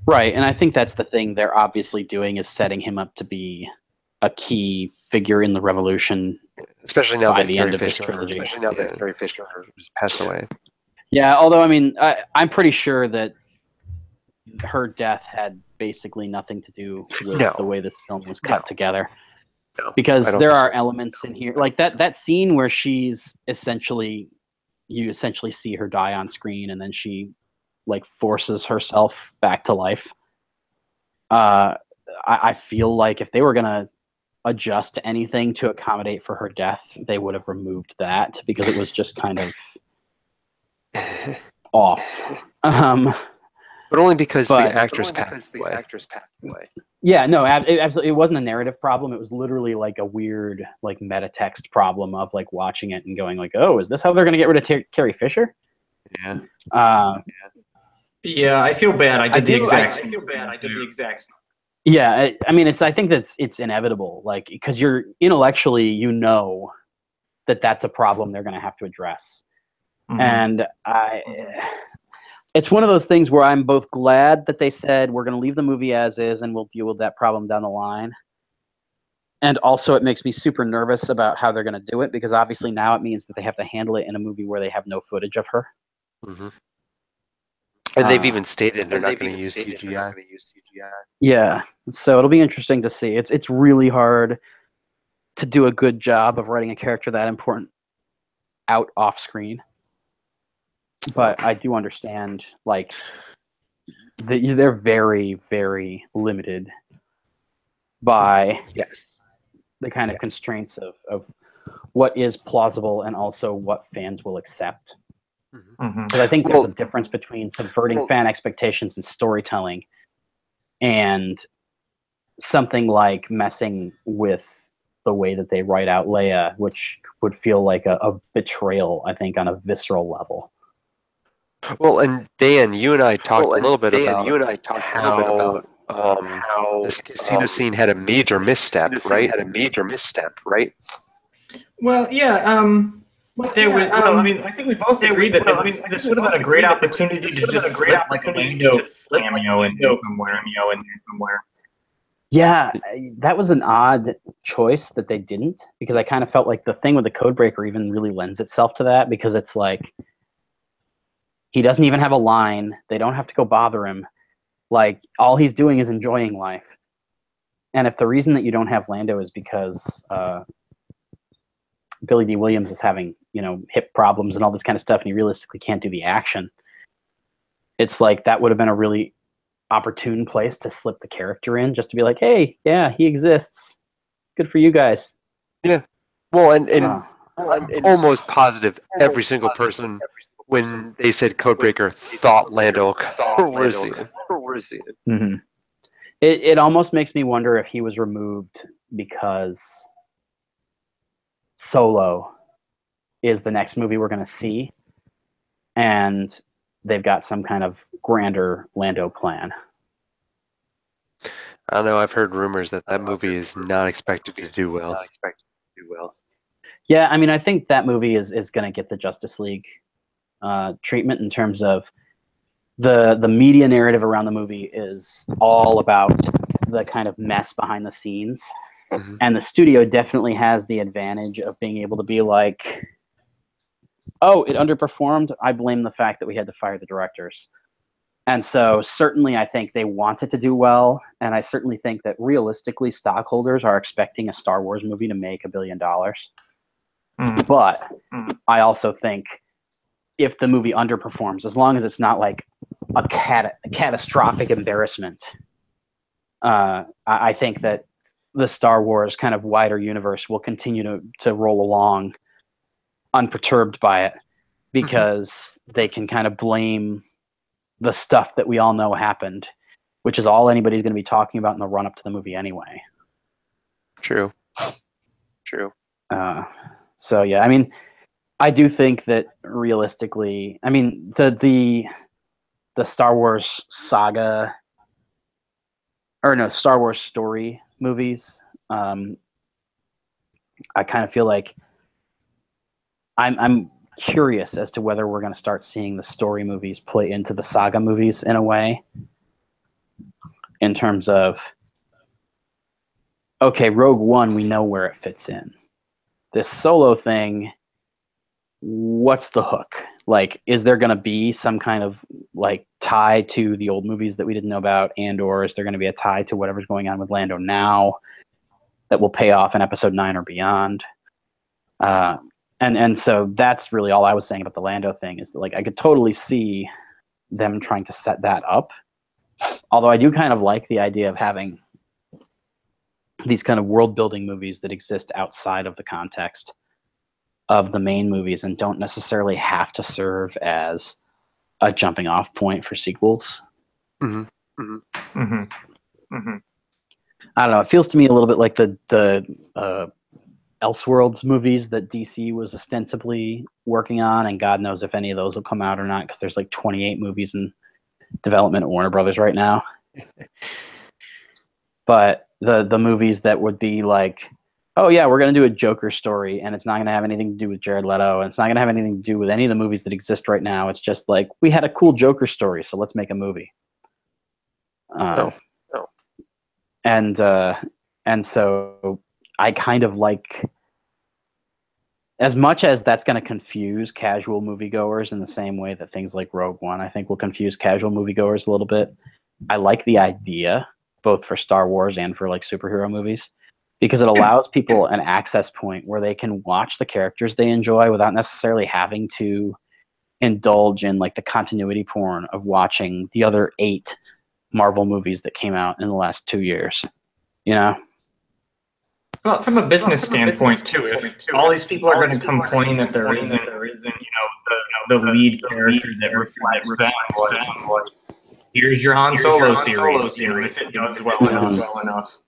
Right, and I think that's the thing they're obviously doing, is setting him up to be a key figure in the revolution, especially now by that the end of this trilogy. Carrie Fisher has passed away. Yeah, although I mean, I'm pretty sure that her death had basically nothing to do with the way this film was cut together. No, because there are elements in here, like that scene where you essentially see her die on screen, and then she like forces herself back to life. I feel like if they were gonna adjust anything to accommodate for her death, they would have removed that, because it was just kind of off. But only because the actress passed away. Yeah, no, absolutely. It wasn't a narrative problem. It was literally like a weird, like meta text problem of like watching it and going like, "Oh, is this how they're going to get rid of Carrie Fisher?" Yeah. Yeah, I feel bad. I did the exact same. Yeah, I mean, I think it's inevitable, like, because you're intellectually, that that's a problem they're going to have to address, and it's one of those things where I'm both glad that they said we're going to leave the movie as is and we'll deal with that problem down the line. And also it makes me super nervous about how they're going to do it, because obviously now it means that they have to handle it in a movie where they have no footage of her. And they've even stated they're not going to use CGI. Yeah, so it'll be interesting to see. It's really hard to do a good job of writing a character that important out off screen. But I do understand, like, they're very, very limited by the kind of constraints of what is plausible and also what fans will accept. Because I think there's a difference between subverting fan expectations and storytelling and something like messing with the way that they write out Leia, which would feel like a betrayal, I think, on a visceral level. Well, and Dan, you and I talked a little bit about how this casino scene had a major misstep, right? Well, yeah. I mean, I think we both agree that this would have been a great opportunity to just slip like a Lando cameo in somewhere. Yeah, that was an odd choice that they didn't, because I kind of felt like the thing with the Codebreaker even really lends itself to that, because it's like he doesn't even have a line. They don't have to go bother him. Like, all he's doing is enjoying life. And if the reason that you don't have Lando is because Billy D. Williams is having, hip problems and all this kind of stuff, and he realistically can't do the action, it's like that would have been a really opportune place to slip the character in, just to be like, hey, yeah, he exists. Good for you guys. Yeah. Well, and I'm almost positive every single person, when they said Codebreaker, thought Lando Calrissian. Mm-hmm. It almost makes me wonder if he was removed because Solo is the next movie we're going to see, and they've got some kind of grander Lando plan. I don't know. I've heard rumors that movie is not expected to do well. Yeah, I mean, I think that movie is going to get the Justice League treatment in terms of the media narrative around the movie is all about the kind of mess behind the scenes. Mm-hmm. And the studio definitely has the advantage of being able to be like, oh, it underperformed. I blame the fact that we had to fire the directors. And so certainly I think they want it to do well. And I certainly think that realistically stockholders are expecting a Star Wars movie to make $1 billion. But I also think if the movie underperforms, as long as it's not like a catastrophic embarrassment, I think that the Star Wars kind of wider universe will continue to roll along unperturbed by it, because they can kind of blame the stuff that we all know happened, which is all anybody's going to be talking about in the run-up to the movie anyway. True. So, yeah, I mean, I do think that realistically, I mean, the Star Wars saga, or no, Star Wars story movies, I kind of feel like I'm curious as to whether we're going to start seeing the story movies play into the saga movies in a way, in terms of, okay, Rogue One, we know where it fits in. This Solo thing, what's the hook? Like, is there going to be some kind of like tie to the old movies that we didn't know about, and or is there going to be a tie to whatever's going on with Lando now that will pay off in Episode 9 or beyond? And so that's really all I was saying about the Lando thing, is that, like, I could totally see them trying to set that up. Although I do kind of like the idea of having these kind of world-building movies that exist outside of the context of the main movies and don't necessarily have to serve as a jumping-off point for sequels. Mm-hmm. I don't know. It feels to me a little bit like the Elseworlds movies that DC was ostensibly working on, and God knows if any of those will come out or not, because there's like 28 movies in development at Warner Brothers right now. But the movies that would be like, oh yeah, we're going to do a Joker story, and it's not going to have anything to do with Jared Leto, and it's not going to have anything to do with any of the movies that exist right now. It's just like, we had a cool Joker story, so let's make a movie. No. And so I kind of like as much as that's going to confuse casual moviegoers in the same way that things like Rogue One, I think, will confuse casual moviegoers a little bit. I like the idea, both for Star Wars and for like superhero movies, because it allows people an access point where they can watch the characters they enjoy without necessarily having to indulge in like the continuity porn of watching the other 8 Marvel movies that came out in the last 2 years. You know? Well, from a business standpoint too, if all these people are going to complain that there isn't, the lead character that reflects them, like, here's your Han Solo series, you know, if it does well enough.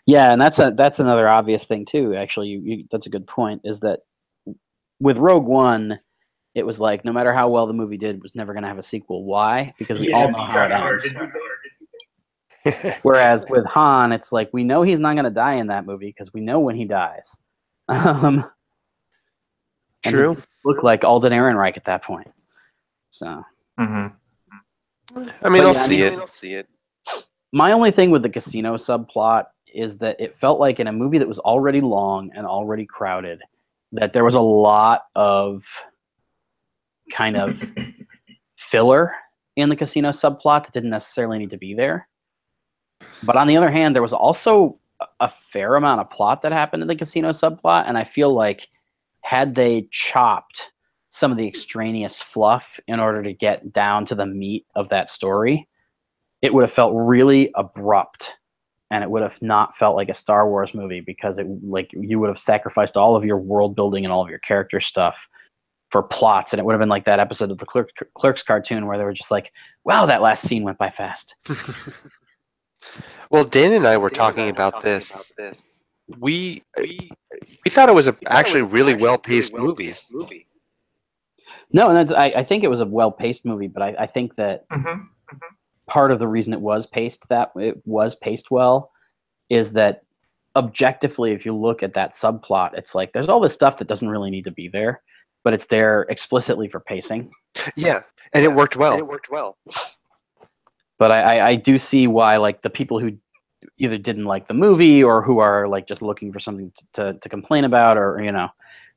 Yeah, and that's another obvious thing too. Actually, that's a good point. Is that with Rogue One, it was like no matter how well the movie did, it was never going to have a sequel. Why? Because we all know how it ends. Whereas with Han, it's like we know he's not going to die in that movie because we know when he dies. True. Look like Alden Ehrenreich at that point. So. I mean, I'll see it. My only thing with the casino subplot is that it felt like in a movie that was already long and already crowded, that there was a lot of kind of filler in the casino subplot that didn't necessarily need to be there. But on the other hand, there was also a fair amount of plot that happened in the casino subplot, and I feel like had they chopped some of the extraneous fluff in order to get down to the meat of that story, it would have felt really abrupt, and it would have not felt like a Star Wars movie because it like you would have sacrificed all of your world building and all of your character stuff for plots, and it would have been like that episode of the Clerks cartoon where they were just like, wow, that last scene went by fast. Well, Dan and I were talking about this. We thought it was actually really well-paced movie. No, and that's, I think it was a well-paced movie, but I think that part of the reason it was paced well is that objectively, if you look at that subplot, it's like there's all this stuff that doesn't really need to be there, but it's there explicitly for pacing. Yeah, and it worked well. But I do see why like the people who either didn't like the movie or who are like just looking for something to complain about, or you know,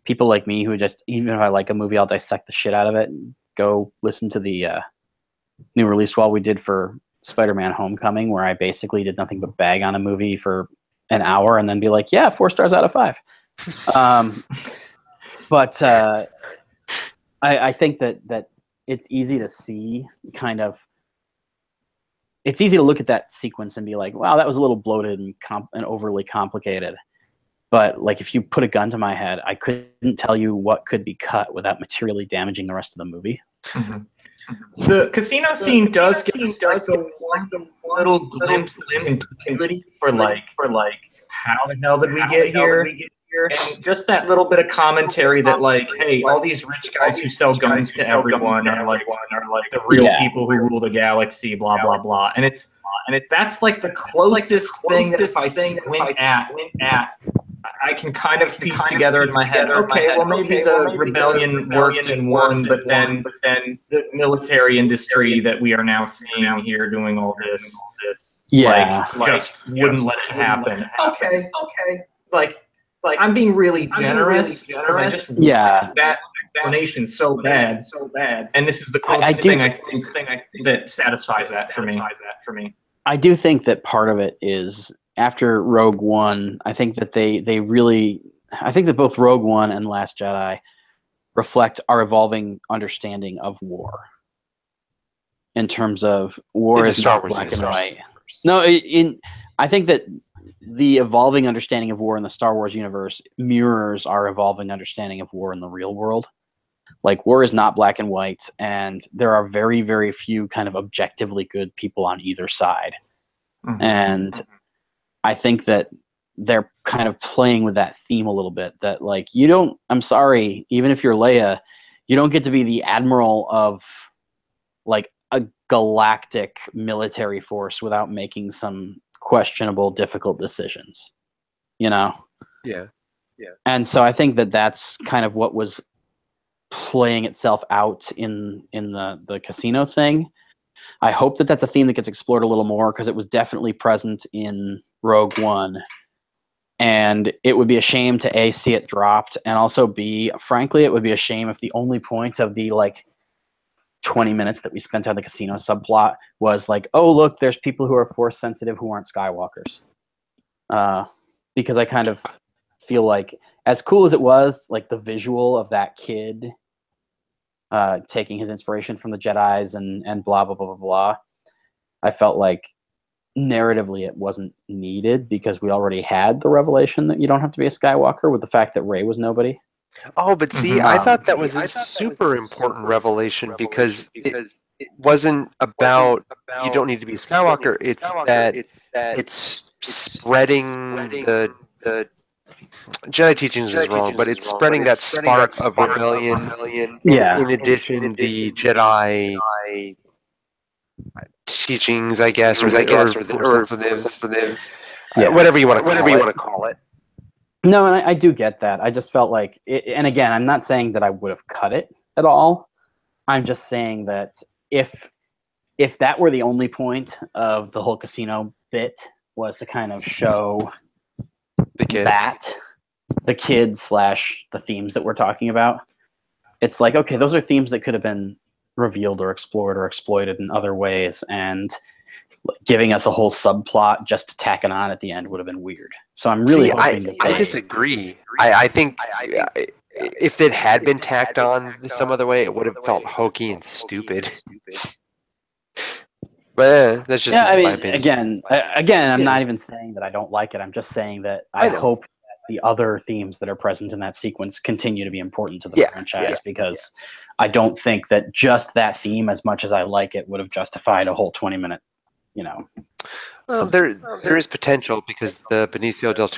people like me who just, even if I like a movie, I'll dissect the shit out of it and go listen to the new release wall we did for Spider-Man Homecoming, where I basically did nothing but bag on a movie for an hour and then be like, yeah, 4 stars out of 5. But I think that it's easy to see kind of, it's easy to look at that sequence and be like, wow, that was a little bloated and overly complicated. But like, if you put a gun to my head, I couldn't tell you what could be cut without materially damaging the rest of the movie. The casino scene does give us a little glimpse of continuity for how the hell did we get here? And just that little bit of commentary that like, hey, all these rich guys who sell guns to everyone are like the real people who rule the galaxy, blah blah blah. And that's like the closest thing that if I squint at, I can kind of piece together in my head. Okay, well maybe the rebellion worked and won, but then the military industry that we are now seeing here doing all this, just wouldn't let it happen. Okay, like I'm being really generous because I just that explanation so bad, and this is the closest thing I think that satisfies that for me. I do think that part of it is after Rogue One. I think that I think that both Rogue One and Last Jedi reflect our evolving understanding of war. In terms of war is not black and white. No, I think that the evolving understanding of war in the Star Wars universe mirrors our evolving understanding of war in the real world. Like, war is not black and white, and there are very, very few kind of objectively good people on either side. And I think that they're kind of playing with that theme a little bit, that like, I'm sorry, even if you're Leia, you don't get to be the admiral of like a galactic military force without making some questionable, difficult decisions, you know? Yeah. And so I think that that's kind of what was playing itself out in the casino thing. I hope that that's a theme that gets explored a little more, because it was definitely present in Rogue One. And it would be a shame to A, see it dropped, and also B, frankly, it would be a shame if the only point of the like 20 minutes that we spent on the casino subplot was like, oh, look, there's people who are force sensitive who aren't Skywalkers. Because I kind of feel like, as cool as it was, like the visual of that kid taking his inspiration from the Jedis and blah, blah, blah, blah, blah, I felt like narratively it wasn't needed because we already had the revelation that you don't have to be a Skywalker with the fact that Rey was nobody. Oh, but see, I thought that was a super important revelation because it wasn't about you don't need to be a Skywalker. It's that it's spreading the Jedi teachings is wrong, but it's spreading that spark of rebellion. Yeah. In addition, the Jedi teachings, I guess, or sensitives, whatever you want to call it. No, and I do get that. I just felt like, and again, I'm not saying that I would have cut it at all. I'm just saying that if that were the only point of the whole casino bit was to kind of show the kid / the themes that we're talking about, it's like, okay, those are themes that could have been revealed or explored or exploited in other ways, and giving us a whole subplot just to tack it on at the end would have been weird. So I'm really hoping I disagree. I think if it had been tacked on some other way, it would have felt hokey and stupid. But that's just my opinion. Again, I'm not even saying that I don't like it. I'm just saying that I hope that the other themes that are present in that sequence continue to be important to the franchise, because I don't think that just that theme, as much as I like it, would have justified a whole 20-minute, Well, there is potential because the Benicio del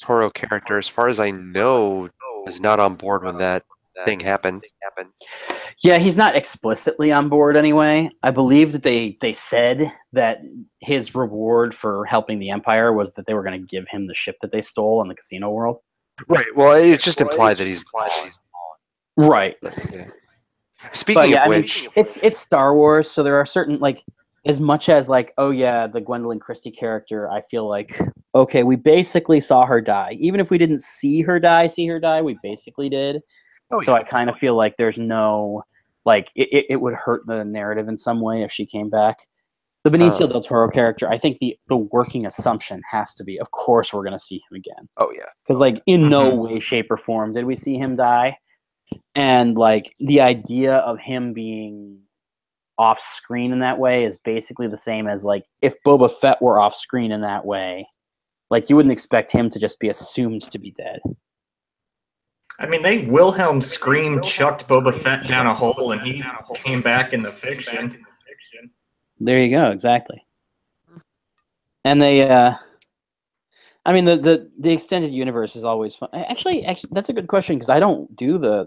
Toro character, as far as I know, is not on board when that thing happened. Yeah, he's not explicitly on board anyway. I believe that they said that his reward for helping the Empire was that they were going to give him the ship that they stole in the casino world. Right. Well, it's just implied that he's right. Yeah. Speaking of which, it's Star Wars, so there are certain, like, as much as like, oh yeah, the Gwendolyn Christie character, I feel like, okay, we basically saw her die. Even if we didn't see her die, we basically did. So I kind of feel like there's no, like, it would hurt the narrative in some way if she came back. The Benicio del Toro character, I think the working assumption has to be, of course, we're going to see him again. Oh, yeah. Because, like, in no way, shape, or form did we see him die. And, like, the idea of him being off screen in that way is basically the same as, like, if Boba Fett were off screen in that way, like, you wouldn't expect him to just be assumed to be dead. I mean, they Wilhelm scream chucked Boba Fett down a hole, and he came back in the fiction. There you go, exactly. And they, I mean, the extended universe is always fun. Actually, that's a good question, because I don't do the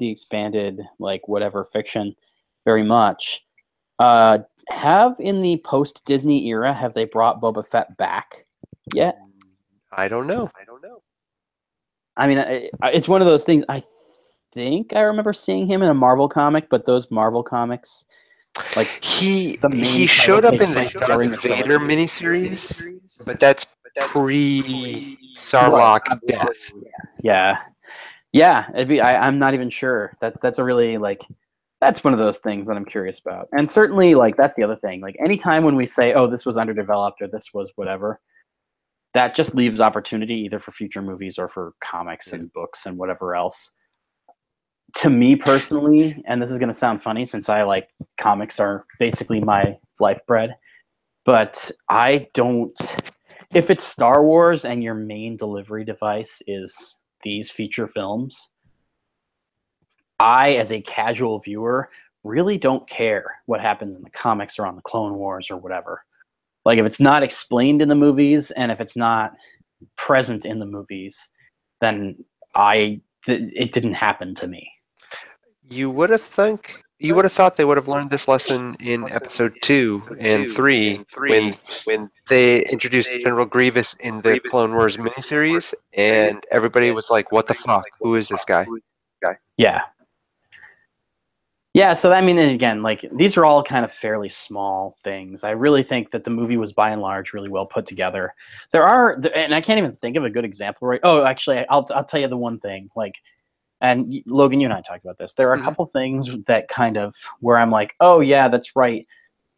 expanded, like, whatever fiction very much. Have in the post Disney era, have they brought Boba Fett back yet? I don't know. I mean, it's one of those things. I think I remember seeing him in a Marvel comic, but those Marvel comics, like, he showed up in the Darth Vader miniseries, but that's pre-Sarlacc death. Yeah. I'm not even sure. That's a really, like, that's one of those things that I'm curious about. And certainly, like, that's the other thing. Like, anytime when we say, oh, this was underdeveloped or this was whatever, that just leaves opportunity either for future movies or for comics and books and whatever else. To me personally, and this is going to sound funny since comics are basically my lifebread, but I don't, if it's Star Wars and your main delivery device is these feature films, I, as a casual viewer, really don't care what happens in the comics or on the Clone Wars or whatever. Like, if it's not explained in the movies and if it's not present in the movies, then it didn't happen to me. You would have thought they would have learned this lesson in episode 2 and 3 when they introduced General Grievous in the Clone Wars miniseries, and everybody was like, "What the fuck? Who is this guy?" Yeah. Yeah, so I mean, and again, like these are all kind of fairly small things. I really think that the movie was by and large really well put together. There are, and I can't even think of a good example right. Oh, actually, I'll tell you the one thing. Like, and Logan, you and I talked about this. There are a couple things that kind of where I'm like, oh yeah, that's right.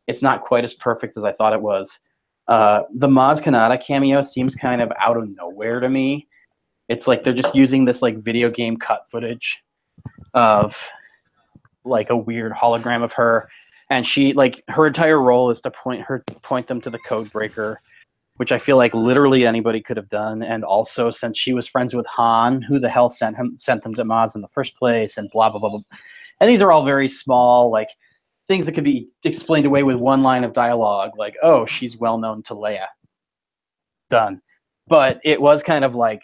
It's not quite as perfect as I thought it was. The Maz Kanata cameo seems kind of out of nowhere to me. It's like they're just using this like video game cut footage of like a weird hologram of her, and she like her entire role is to point them to the code breaker, which I feel like literally anybody could have done. And also, since she was friends with Han, who the hell sent them to Maz in the first place, and blah blah blah blah. And these are all very small like things that could be explained away with one line of dialogue, like, oh, she's well known to Leia. Done. But it was kind of like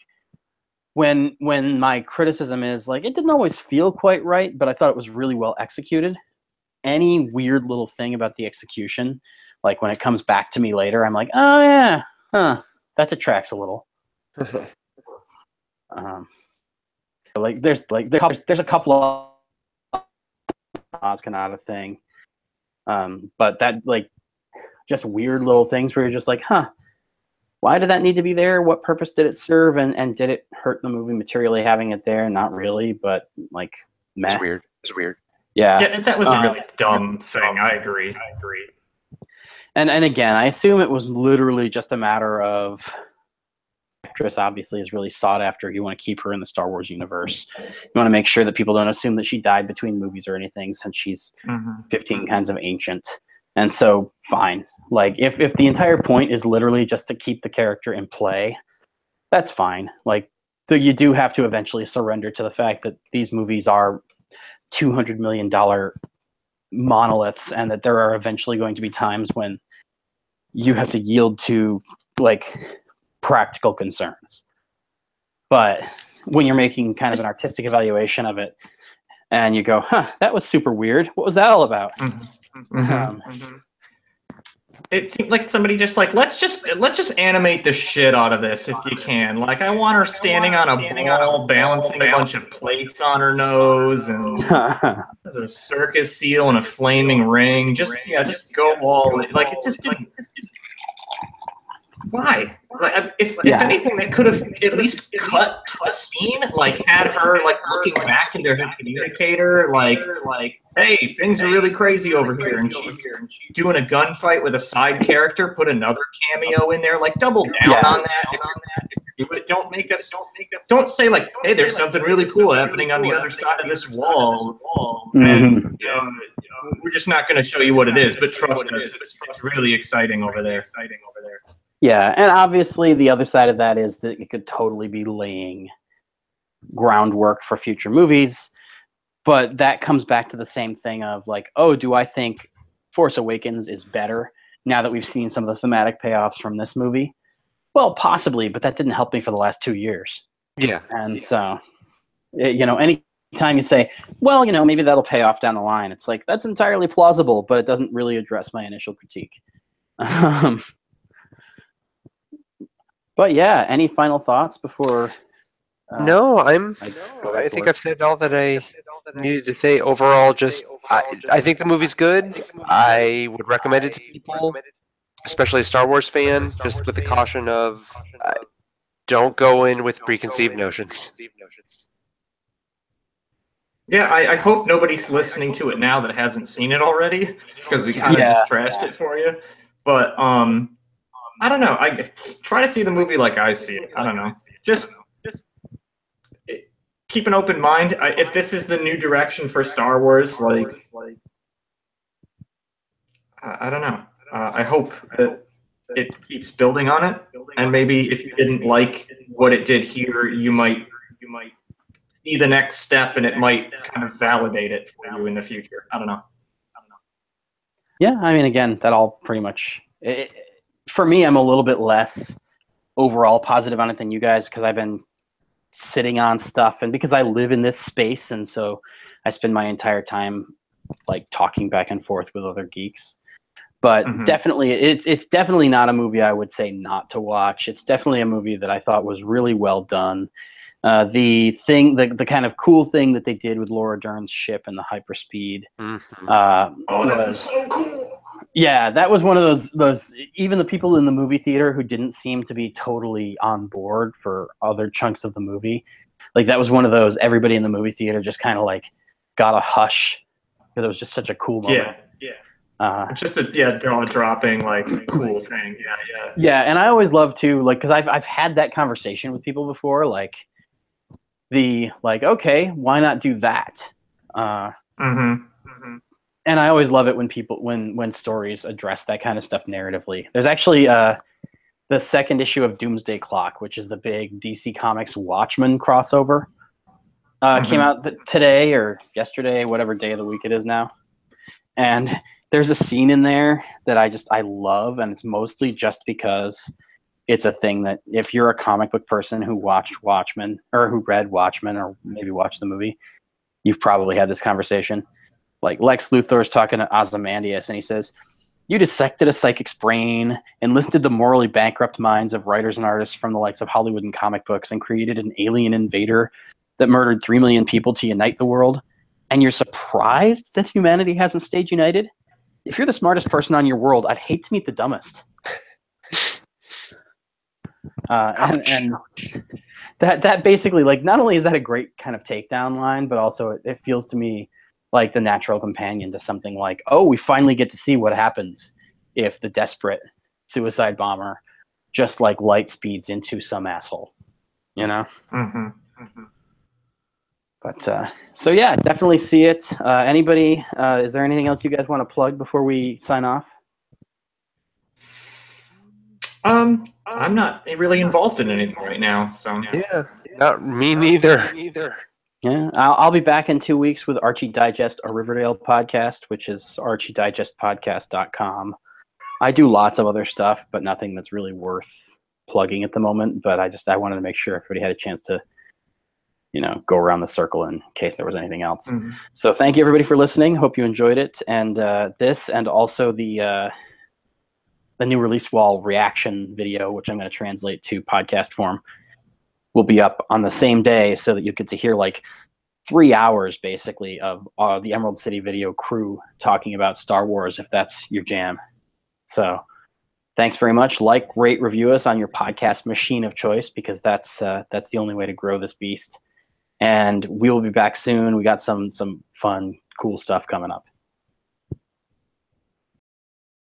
when my criticism is like it didn't always feel quite right, but I thought it was really well executed. Any weird little thing about the execution, like when it comes back to me later, I'm like, oh yeah, that detracts a little. Like there's a couple of Oz Kanata thing, but that like just weird little things where you're just like, why did that need to be there? What purpose did it serve? And did it hurt the movie materially having it there? Not really, but like, meh. It's weird. Yeah, that was a really dumb thing. I agree. And again, I assume it was literally just a matter of actress obviously is really sought after. You want to keep her in the Star Wars universe. You want to make sure that people don't assume that she died between movies or anything, since she's 15 kinds of ancient. And so, fine. Like, if the entire point is literally just to keep the character in play, that's fine. Like, you do have to eventually surrender to the fact that these movies are $200 million monoliths, and that there are eventually going to be times when you have to yield to, like, practical concerns. But when you're making kind of an artistic evaluation of it, and you go, that was super weird. What was that all about? It seemed like somebody just like let's just animate the shit out of this if you can. Like I want her standing on a ball, balancing a bunch of plates on her nose, and there's a circus seal and a flaming ring. Just go all like it just didn't. Why? Like, if anything, they could have at least cut a scene, like had her like looking back into her communicator, like, hey, things are really crazy over here, and she's doing a gunfight with a side character. Put another cameo in there, like double down on that. If you do it, don't say like, hey, there's something really cool happening on the other side of this wall, and we're just not going to show you what it is, but trust us, it's really exciting over there. Yeah, and obviously the other side of that is that it could totally be laying groundwork for future movies, but that comes back to the same thing of like, oh, do I think Force Awakens is better now that we've seen some of the thematic payoffs from this movie? Well, possibly, but that didn't help me for the last 2 years. Yeah. And so, anytime you say, well, maybe that'll pay off down the line, it's like, that's entirely plausible, but it doesn't really address my initial critique. But yeah, any final thoughts before? No, I think I've said all that I needed to say. Overall, just I think the movie's good. I would recommend it to people, especially a Star Wars fan, just with the caution of don't go in with preconceived notions. Yeah, I hope nobody's listening to it now that hasn't seen it already, because we kind of just trashed it for you. But I don't know. I try to see the movie like I see it. I don't know. Just keep an open mind. If this is the new direction for Star Wars, like I don't know. I hope that it keeps building on it, and maybe if you didn't like what it did here, you might see the next step, and it might kind of validate it for you in the future. I don't know. Yeah, I mean, again, that all pretty much. For me, I'm a little bit less overall positive on it than you guys, because I've been sitting on stuff, and because I live in this space, and so I spend my entire time like talking back and forth with other geeks. But definitely, it's definitely not a movie I would say not to watch. It's definitely a movie that I thought was really well done. The thing, the kind of cool thing that they did with Laura Dern's ship and the hyperspeed. Mm-hmm. That was so cool. Yeah, that was one of those. Even the people in the movie theater who didn't seem to be totally on board for other chunks of the movie, like that was one of those. Everybody in the movie theater just kind of like got a hush because it was just such a cool moment. It's just a jaw-dropping like cool thing. Yeah, and I always love to like because I've had that conversation with people before, like okay, why not do that? And I always love it when people when stories address that kind of stuff narratively. There's actually the second issue of Doomsday Clock, which is the big DC Comics Watchmen crossover. Came out today or yesterday, whatever day of the week it is now. And there's a scene in there that I love, and it's mostly just because it's a thing that if you're a comic book person who watched Watchmen or who read Watchmen or maybe watched the movie, you've probably had this conversation. Like Lex Luthor's talking to Ozymandias, and he says, "You dissected a psychic's brain, enlisted the morally bankrupt minds of writers and artists from the likes of Hollywood and comic books, and created an alien invader that murdered 3 million people to unite the world. And you're surprised that humanity hasn't stayed united? If you're the smartest person on your world, I'd hate to meet the dumbest." And that basically, like, not only is that a great kind of takedown line, but also it feels to me like the natural companion to something like, oh, we finally get to see what happens if the desperate suicide bomber just like light speeds into some asshole, you know? But so yeah, definitely see it. Anybody, is there anything else you guys want to plug before we sign off? I'm not really involved in anything right now, so Yeah, not me neither. Yeah, I'll be back in 2 weeks with Archie Digest, a Riverdale podcast, which is archiedigestpodcast.com. I do lots of other stuff, but nothing that's really worth plugging at the moment. But I wanted to make sure everybody had a chance to, go around the circle in case there was anything else. So thank you everybody for listening. Hope you enjoyed it. And this and also the new release wall reaction video, which I'm going to translate to podcast form, will be up on the same day so that you get to hear like 3 hours basically of the Emerald City Video crew talking about Star Wars, if that's your jam. So thanks very much. Like, rate, review us on your podcast machine of choice, because that's the only way to grow this beast. And we will be back soon. We got some fun, cool stuff coming up.